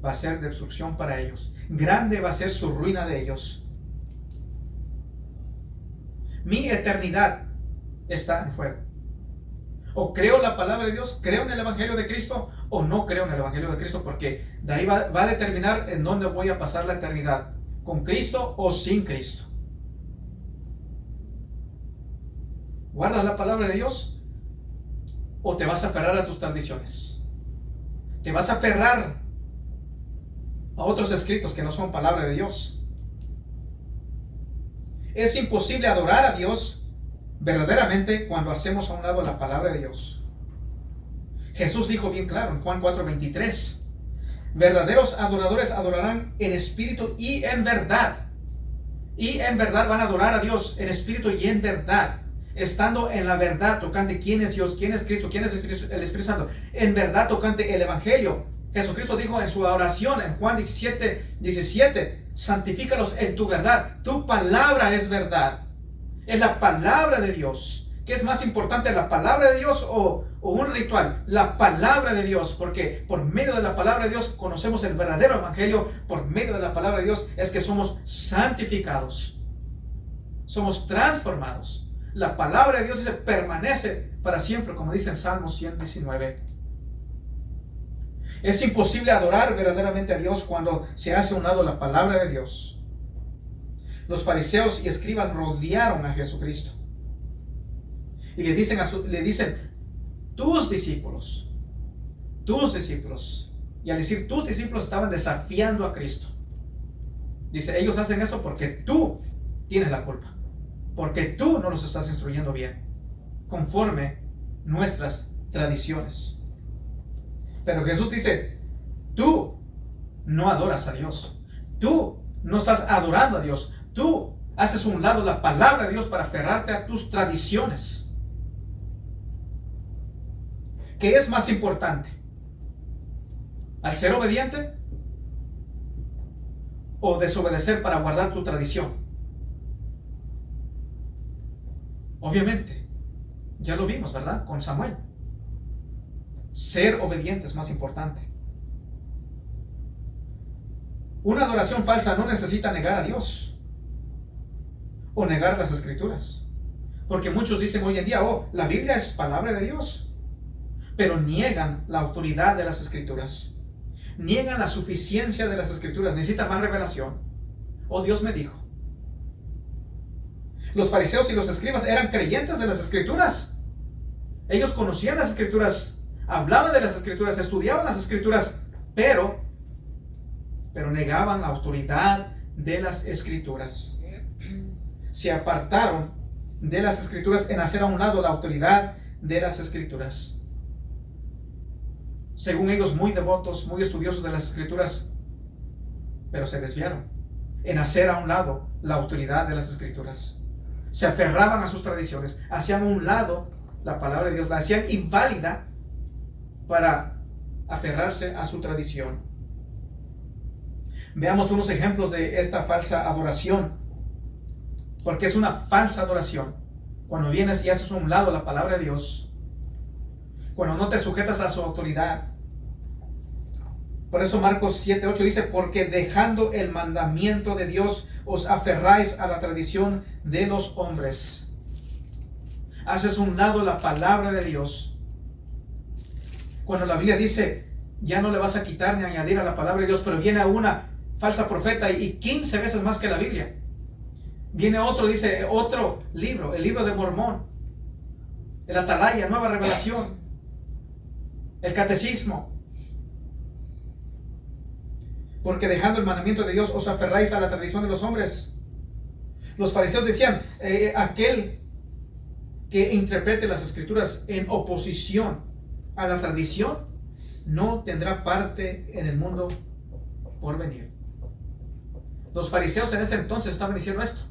va a ser destrucción para ellos. Grande va a ser su ruina de ellos. Mi eternidad está en fuego. O creo la palabra de Dios, creo en el evangelio de Cristo, o no creo en el evangelio de Cristo, porque de ahí va a determinar en dónde voy a pasar la eternidad, con Cristo o sin Cristo. ¿Guardas la palabra de Dios o te vas a aferrar a tus tradiciones? ¿Te vas a aferrar a otros escritos que no son palabra de Dios? Es imposible adorar a Dios verdaderamente cuando hacemos a un lado la palabra de Dios. Jesús dijo bien claro en Juan 4:23: verdaderos adoradores adorarán en espíritu y en verdad. Y en verdad van a adorar a Dios en espíritu y en verdad, estando en la verdad tocante quién es Dios, quién es Cristo, quién es el Espíritu Santo, en verdad tocante el evangelio. Jesucristo dijo en su oración en Juan 17:17: santifícalos en tu verdad, tu palabra es verdad. Es la palabra de Dios. ¿Qué es más importante, la palabra de Dios o un ritual? La palabra de Dios, porque por medio de la palabra de Dios conocemos el verdadero evangelio. Por medio de la palabra de Dios es que somos santificados, somos transformados. La palabra de Dios dice, permanece para siempre, como dice en Salmo 119. Es imposible adorar verdaderamente a Dios cuando se hace a un lado la palabra de Dios. Los fariseos y escribas rodearon a Jesucristo y le dicen tus discípulos, y al decir tus discípulos estaban desafiando a Cristo. Dice, ellos hacen esto porque tú tienes la culpa, porque tú no los estás instruyendo bien, conforme nuestras tradiciones. Pero Jesús dice, tú no adoras a Dios, tú no estás adorando a Dios, tú haces a un lado la palabra de Dios para aferrarte a tus tradiciones. ¿Qué es más importante? ¿Al ser obediente o desobedecer para guardar tu tradición? Obviamente, ya lo vimos, ¿verdad? Con Samuel. Ser obediente es más importante. Una adoración falsa no necesita negar a Dios o negar las Escrituras, porque muchos dicen hoy en día, la Biblia es palabra de Dios, pero niegan la autoridad de las Escrituras, niegan la suficiencia de las Escrituras, necesitan más revelación. Dios me dijo. Los fariseos y los escribas eran creyentes de las Escrituras. Ellos conocían las Escrituras, hablaban de las Escrituras, estudiaban las Escrituras, pero negaban la autoridad de las Escrituras. Se apartaron de las Escrituras en hacer a un lado la autoridad de las Escrituras. Según ellos, muy devotos, muy estudiosos de las Escrituras, pero se desviaron en hacer a un lado la autoridad de las Escrituras. Se aferraban a sus tradiciones, hacían a un lado la palabra de Dios, la hacían inválida para aferrarse a su tradición. Veamos unos ejemplos de esta falsa adoración, porque es una falsa adoración cuando vienes y haces a un lado la palabra de Dios, cuando no te sujetas a su autoridad. Por eso Marcos 7:8 dice, porque dejando el mandamiento de Dios os aferráis a la tradición de los hombres. Haces a un lado la palabra de Dios. Cuando la Biblia dice, ya no le vas a quitar ni añadir a la palabra de Dios, pero viene una falsa profeta y 15 veces más que la Biblia. Viene otro, dice otro libro, el libro de Mormón, el Atalaya, Nueva Revelación, el Catecismo. Porque dejando el mandamiento de Dios os aferráis a la tradición de los hombres. Los fariseos decían, aquel que interprete las Escrituras en oposición a la tradición no tendrá parte en el mundo por venir. Los fariseos en ese entonces estaban diciendo esto.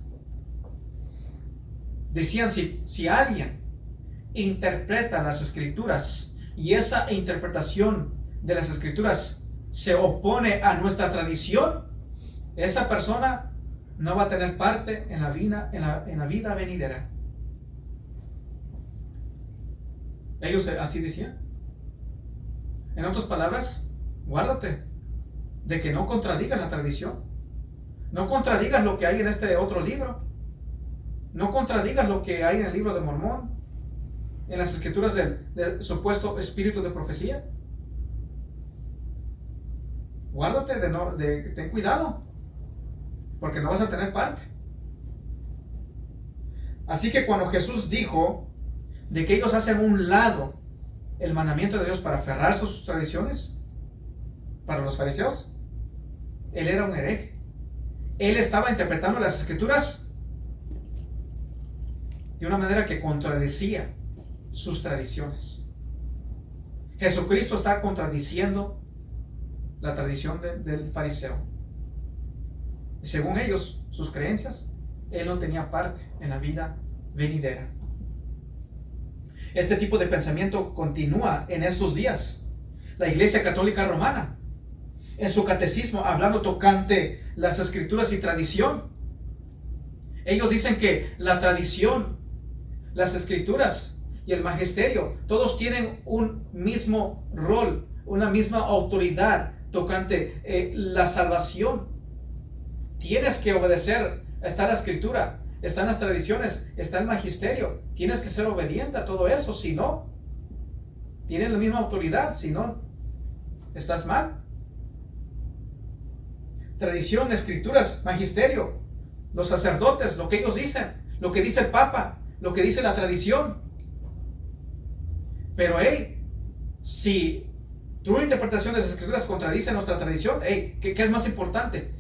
Decían, si alguien interpreta las Escrituras y esa interpretación de las Escrituras se opone a nuestra tradición, esa persona no va a tener parte en la vida venidera. Ellos así decían. En otras palabras, guárdate de que no contradigas la tradición. No contradigas lo que hay en este otro libro. No contradigas lo que hay en el libro de Mormón, en las escrituras del supuesto espíritu de profecía. Guárdate ten cuidado, porque no vas a tener parte. Así que cuando Jesús dijo de que ellos hacen a un lado el mandamiento de Dios para aferrarse a sus tradiciones, para los fariseos, él era un hereje. Él estaba interpretando las escrituras de una manera que contradecía sus tradiciones. Jesucristo está contradiciendo la tradición del fariseo. Y según ellos, sus creencias, él no tenía parte en la vida venidera. Este tipo de pensamiento continúa en estos días. La Iglesia Católica Romana, en su catecismo, hablando tocante las escrituras y tradición, Ellos dicen que la tradición, las escrituras y el magisterio, todos tienen un mismo rol, una misma autoridad tocante la salvación. Tienes que obedecer. Está la escritura, están las tradiciones, está el magisterio. Tienes que ser obediente a todo eso. Si no, tienen la misma autoridad. Si no, estás mal. Tradición, escrituras, magisterio, los sacerdotes, lo que ellos dicen, lo que dice el Papa, lo que dice la tradición. Pero si tu interpretación de las escrituras contradice nuestra tradición, ¿qué es más importante?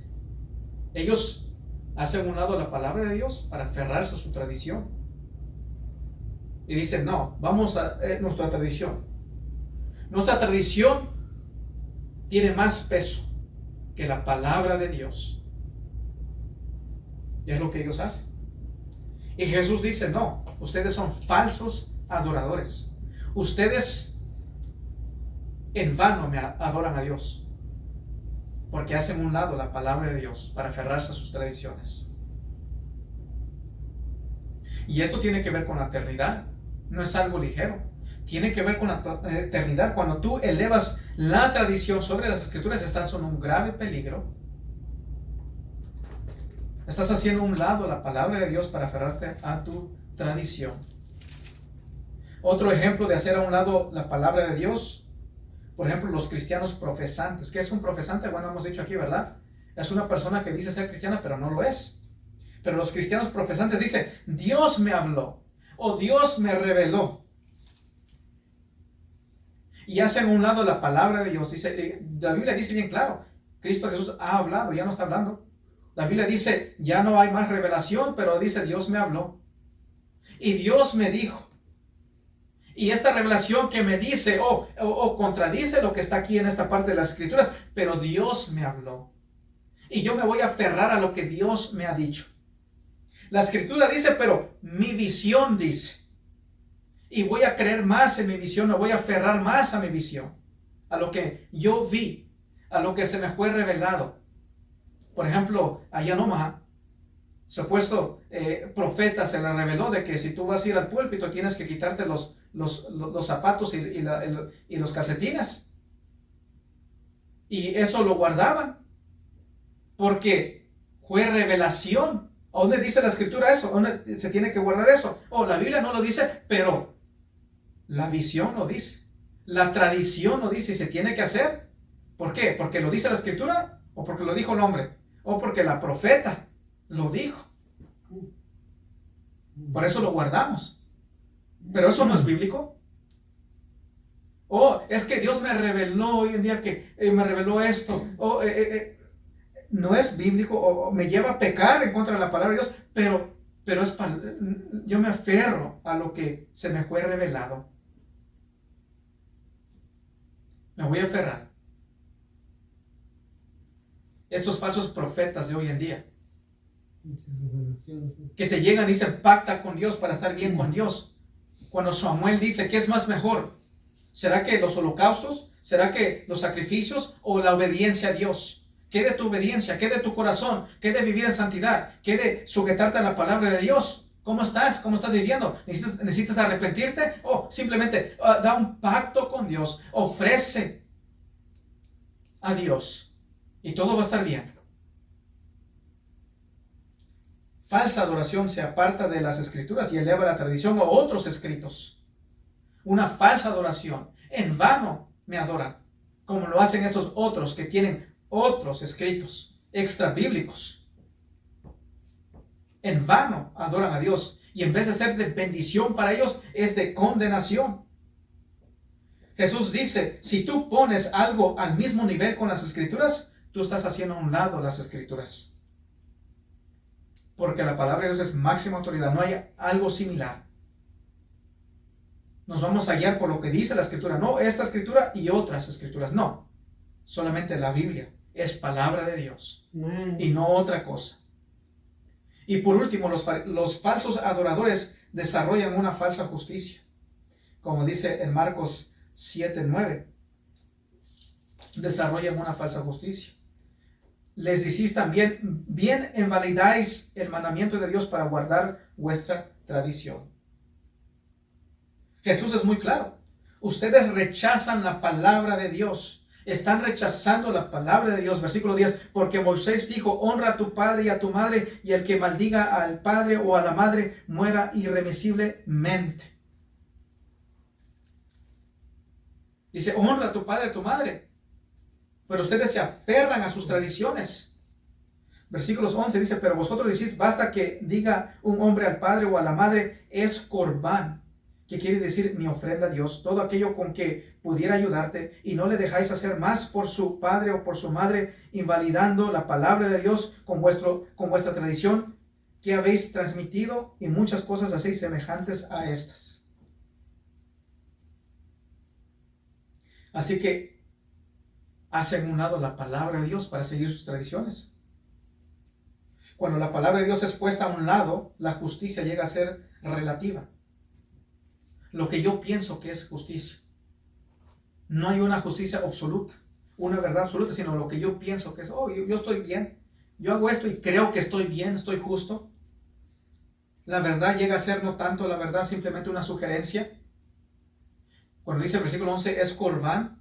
Ellos hacen a un lado la palabra de Dios para aferrarse a su tradición. Y dicen, no, vamos a nuestra tradición. Nuestra tradición tiene más peso que la palabra de Dios. Y es lo que ellos hacen. Y Jesús dice, no, ustedes son falsos adoradores. Ustedes en vano me adoran a Dios, porque hacen a un lado la palabra de Dios para aferrarse a sus tradiciones. Y esto tiene que ver con la eternidad. No es algo ligero. Tiene que ver con la eternidad. Cuando tú elevas la tradición sobre las escrituras, estás en un grave peligro. Estás haciendo a un lado la palabra de Dios para aferrarte a tu tradición. Otro ejemplo de hacer a un lado la palabra de Dios, por ejemplo, los cristianos profesantes. ¿Qué es un profesante? Bueno, hemos dicho aquí, ¿verdad? Es una persona que dice ser cristiana, pero no lo es. Pero los cristianos profesantes dicen, Dios me habló, o Dios me reveló. Y hacen a un lado la palabra de Dios. La Biblia dice bien claro, Cristo Jesús ha hablado, ya no está hablando. La Biblia dice, ya no hay más revelación, pero dice, Dios me habló. Y Dios me dijo. Y esta revelación que me dice, contradice lo que está aquí en esta parte de las escrituras, pero Dios me habló. Y yo me voy a aferrar a lo que Dios me ha dicho. La escritura dice, pero mi visión dice. Y voy a creer más en mi visión, me voy a aferrar más a mi visión, a lo que yo vi, a lo que se me fue revelado. Por ejemplo, allá en Omaha, supuesto profeta se le reveló de que si tú vas a ir al púlpito tienes que quitarte los zapatos y los calcetines. Y eso lo guardaban, porque fue revelación. ¿A dónde dice la escritura eso? ¿A dónde se tiene que guardar eso? La Biblia no lo dice, pero la visión lo dice. La tradición lo dice y se tiene que hacer. ¿Por qué? ¿Porque lo dice la escritura? ¿O porque lo dijo el hombre? ¿O porque la profeta lo dijo? Por eso lo guardamos. Pero eso no es bíblico. Es que Dios me reveló hoy en día que me reveló esto. No es bíblico, o me lleva a pecar en contra de la palabra de Dios, pero yo me aferro a lo que se me fue revelado. Me voy a aferrar. Estos falsos profetas de hoy en día, que te llegan y dicen, pacta con Dios para estar bien con Dios. Cuando Samuel dice, ¿qué es más mejor? ¿Será que los holocaustos? ¿Será que los sacrificios o la obediencia a Dios? ¿Qué de tu obediencia? ¿Qué de tu corazón? ¿Qué de vivir en santidad? ¿Qué de sujetarte a la palabra de Dios? ¿Cómo estás? ¿Cómo estás viviendo? ¿Necesitas arrepentirte? ¿O simplemente da un pacto con Dios? Ofrece a Dios y todo va a estar bien. Falsa adoración se aparta de las escrituras y eleva la tradición a otros escritos. Una falsa adoración. En vano me adoran, como lo hacen estos otros que tienen otros escritos extra bíblicos. En vano adoran a Dios y en vez de ser de bendición para ellos es de condenación. Jesús dice, si tú pones algo al mismo nivel con las escrituras, tú estás haciendo a un lado las escrituras, porque la palabra de Dios es máxima autoridad, no hay algo similar. Nos vamos a guiar por lo que dice la escritura, no esta escritura y otras escrituras, no, solamente la Biblia es palabra de Dios y no otra cosa. Y por último, los falsos adoradores desarrollan una falsa justicia, como dice en Marcos 7:9, desarrollan una falsa justicia. les decís también, bien invalidáis el mandamiento de Dios para guardar vuestra tradición. Jesús es muy claro. Ustedes rechazan la palabra de Dios. Están rechazando la palabra de Dios. Versículo 10. Porque Moisés dijo, honra a tu padre y a tu madre, y el que maldiga al padre o a la madre muera irremisiblemente. Dice, honra a tu padre y a tu madre. Pero ustedes se aferran a sus tradiciones. Versículos 11 dice, pero vosotros decís, basta que diga un hombre al padre o a la madre, es corbán, que quiere decir mi ofrenda a Dios, todo aquello con que pudiera ayudarte, y no le dejáis hacer más por su padre o por su madre, invalidando la palabra de Dios con vuestra tradición que habéis transmitido, y muchas cosas así semejantes a estas. Así que hacen a un lado la palabra de Dios para seguir sus tradiciones. Cuando la palabra de Dios es puesta a un lado, la justicia llega a ser relativa. Lo que yo pienso que es justicia. No hay una justicia absoluta, una verdad absoluta, sino lo que yo pienso que es, yo estoy bien, yo hago esto y creo que estoy bien, estoy justo. La verdad llega a ser no tanto la verdad, simplemente una sugerencia. Cuando dice el versículo 11, es corbán,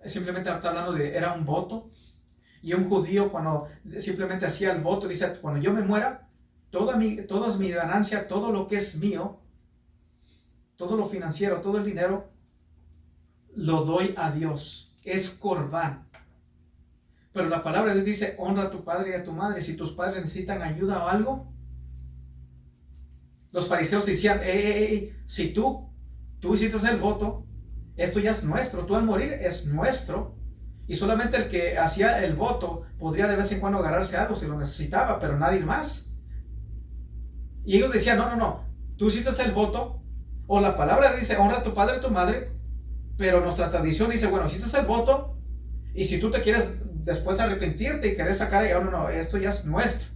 simplemente está hablando de, era un voto. Y un judío cuando simplemente hacía el voto, dice, cuando yo me muera, toda mi ganancia, todo lo que es mío, todo lo financiero, todo el dinero, lo doy a Dios. Es corbán. Pero la palabra de Dios dice, honra a tu padre y a tu madre. Si tus padres necesitan ayuda o algo, los fariseos decían, si tú hiciste el voto, esto ya es nuestro, tú al morir es nuestro. Y solamente el que hacía el voto podría de vez en cuando agarrarse algo si lo necesitaba, pero nadie más. Y ellos decían, no, tú hiciste el voto, o la palabra dice, honra a tu padre y a tu madre, pero nuestra tradición dice, bueno, hiciste el voto, y si tú te quieres después arrepentirte y querer sacar, no, esto ya es nuestro.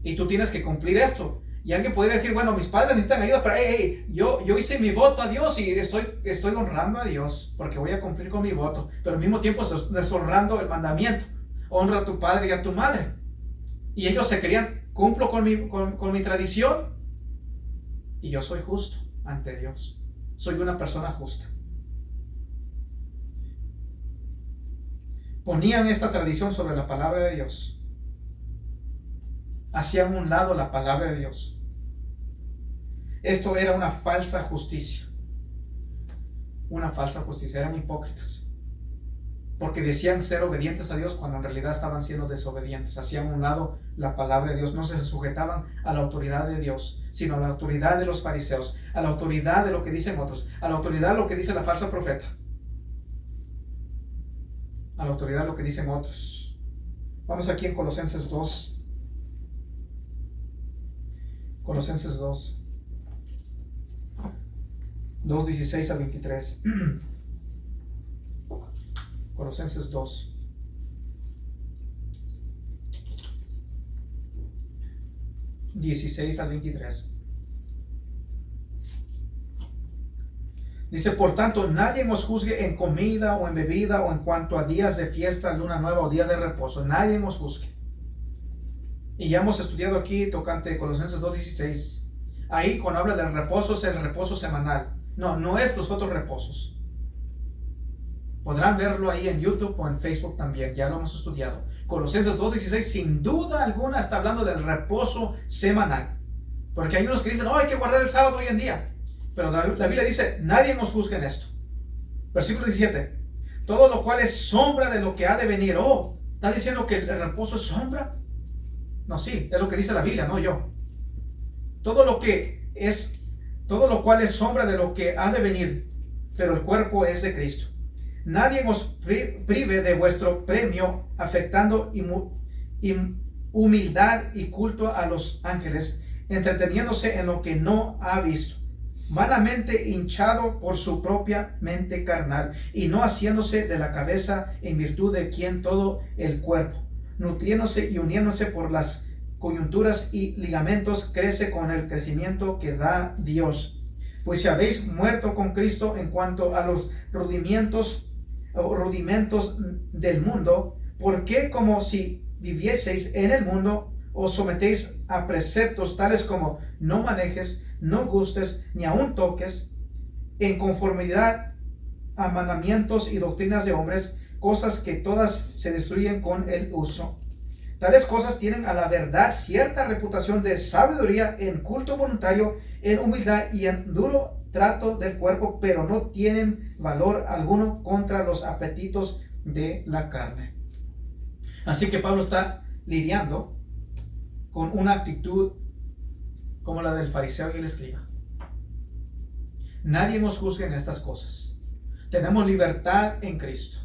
Y tú tienes que cumplir esto. Y alguien podría decir, bueno, mis padres necesitan ayuda, pero yo hice mi voto a Dios y estoy honrando a Dios porque voy a cumplir con mi voto, pero al mismo tiempo estoy deshonrando el mandamiento. Honra a tu padre y a tu madre. Y ellos se querían, cumplo con mi tradición y yo soy justo ante Dios. Soy una persona justa. Ponían esta tradición sobre la palabra de Dios. Hacían a un lado la palabra de Dios. Esto era una falsa justicia. Una falsa justicia. Eran hipócritas. Porque decían ser obedientes a Dios cuando en realidad estaban siendo desobedientes. Hacían a un lado la palabra de Dios. No se sujetaban a la autoridad de Dios, sino a la autoridad de los fariseos, a la autoridad de lo que dicen otros, a la autoridad de lo que dice la falsa profeta, a la autoridad de lo que dicen otros. Vamos aquí en Colosenses 2. Colosenses 2, 16 al 23. Colosenses 2. (16 al 23). Dice, por tanto, nadie os juzgue en comida o en bebida o en cuanto a días de fiesta, luna nueva o día de reposo. Nadie os juzgue. Y ya hemos estudiado aquí tocante Colosenses 2:16. Ahí cuando habla del reposo es el reposo semanal. No es los otros reposos. Podrán verlo ahí en YouTube o en Facebook también. Ya lo hemos estudiado. Colosenses 2:16 sin duda alguna está hablando del reposo semanal. Porque hay unos que dicen, hay que guardar el sábado hoy en día. Pero la Biblia dice, nadie nos juzgue en esto. Versículo 17. Todo lo cual es sombra de lo que ha de venir. ¿Está diciendo que el reposo es sombra? No, sí, es lo que dice la Biblia, no yo. Todo lo cual es sombra de lo que ha de venir, pero el cuerpo es de Cristo. Nadie os prive de vuestro premio, afectando humildad y culto a los ángeles, entreteniéndose en lo que no ha visto, vanamente hinchado por su propia mente carnal, y no haciéndose de la cabeza en virtud de quien todo el cuerpo, nutriéndose y uniéndose por las coyunturas y ligamentos, crece con el crecimiento que da Dios. Pues si habéis muerto con Cristo en cuanto a los rudimentos del mundo, ¿Por qué, como si vivieseis en el mundo, os sometéis a preceptos tales como no manejes, no gustes, ni aun toques, en conformidad a mandamientos y doctrinas de hombres, cosas que todas se destruyen con el uso? Tales cosas tienen a la verdad cierta reputación de sabiduría en culto voluntario, en humildad y en duro trato del cuerpo, pero no tienen valor alguno contra los apetitos de la carne. Así que Pablo está lidiando con una actitud como la del fariseo y el escriba. Nadie nos juzga en estas cosas. Tenemos libertad en Cristo.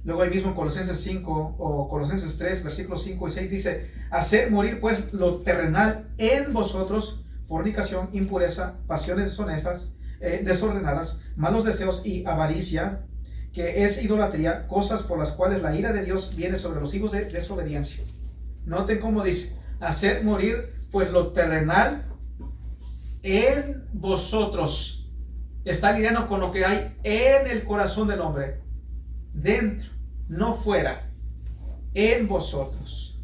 Luego ahí mismo en Colosenses 5 o Colosenses 3, versículos 5 y 6 dice: hacer morir pues lo terrenal en vosotros, fornicación, impureza, pasiones deshonestas, desordenadas, malos deseos y avaricia, que es idolatría, cosas por las cuales la ira de Dios viene sobre los hijos de desobediencia. Noten cómo dice: hacer morir pues lo terrenal en vosotros. Está lidiando con lo que hay en el corazón del hombre, dentro, no fuera, en vosotros.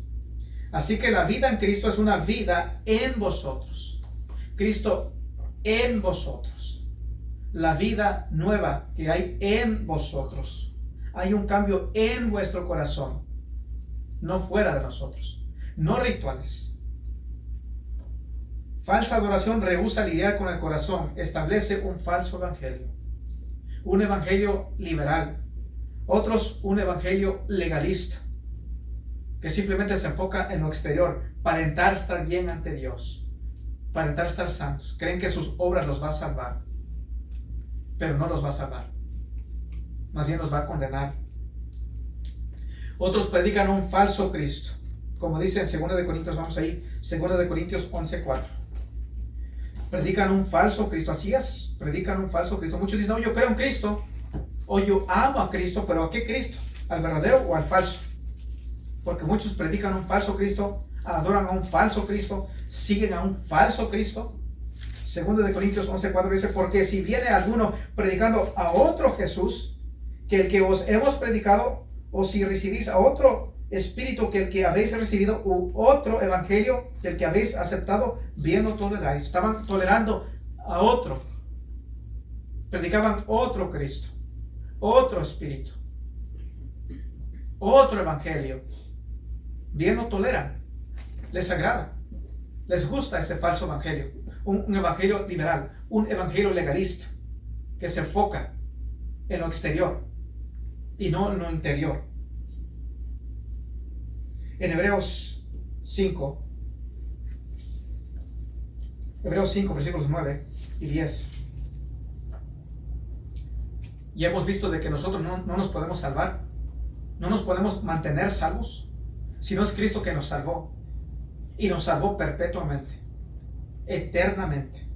Así que la vida en Cristo es una vida en vosotros. Cristo en vosotros. La vida nueva que hay en vosotros. Hay un cambio en vuestro corazón, no fuera de nosotros. No rituales. Falsa adoración rehúsa lidiar con el corazón, establece un falso evangelio, un evangelio liberal. Otros, un evangelio legalista, que simplemente se enfoca en lo exterior, aparentar estar bien ante Dios, aparentar estar santos. Creen que sus obras los va a salvar, pero no los va a salvar, más bien los va a condenar. Otros predican un falso Cristo, como dice en 2 de Corintios, vamos ahí, 2 de Corintios 11:4. Predican un falso Cristo, así es, predican un falso Cristo. Muchos dicen: no, yo creo en Cristo, o yo amo a Cristo, pero ¿a qué Cristo? ¿Al verdadero o al falso? Porque muchos predican un falso Cristo, adoran a un falso Cristo, siguen a un falso Cristo. 2 de Corintios 11:4 dice: porque si viene alguno predicando a otro Jesús que el que os hemos predicado, o si recibís a otro espíritu que el que habéis recibido, u otro evangelio que el que habéis aceptado, bien lo toleráis. Estaban tolerando a otro, predicaban otro Cristo, otro espíritu, otro evangelio. Bien lo toleran, les agrada, les gusta ese falso evangelio, un evangelio liberal, un evangelio legalista que se enfoca en lo exterior y no en lo interior. En Hebreos 5, versículos 9 y 10. Ya hemos visto de que nosotros no nos podemos salvar, no nos podemos mantener salvos, si no es Cristo que nos salvó, y nos salvó perpetuamente, eternamente.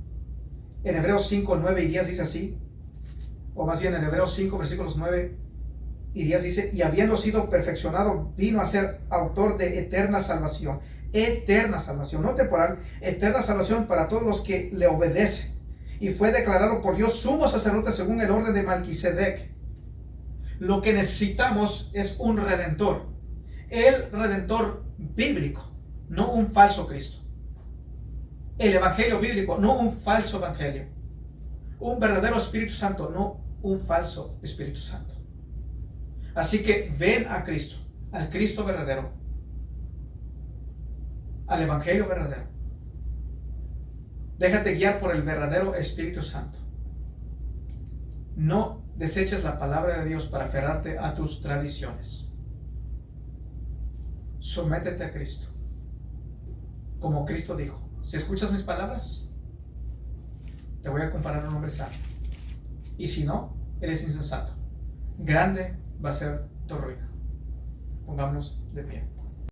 En Hebreos 5, 9 y 10 dice así, o más bien en Hebreos 5, versículos 9 y 10 dice: y habiendo sido perfeccionado, vino a ser autor de eterna salvación, no temporal, eterna salvación para todos los que le obedecen. Y fue declarado por Dios sumo sacerdote según el orden de Melquisedec. Lo que necesitamos es un redentor, el redentor bíblico, no un falso Cristo. El evangelio bíblico, no un falso evangelio. Un verdadero Espíritu Santo, no un falso Espíritu Santo. Así que ven a Cristo, al Cristo verdadero, al evangelio verdadero. Déjate guiar por el verdadero Espíritu Santo. No deseches la palabra de Dios para aferrarte a tus tradiciones. Sométete a Cristo, como Cristo dijo: si escuchas mis palabras, te voy a comparar a un hombre sano, y si no, eres insensato. Grande va a ser tu ruina. Pongámonos de pie.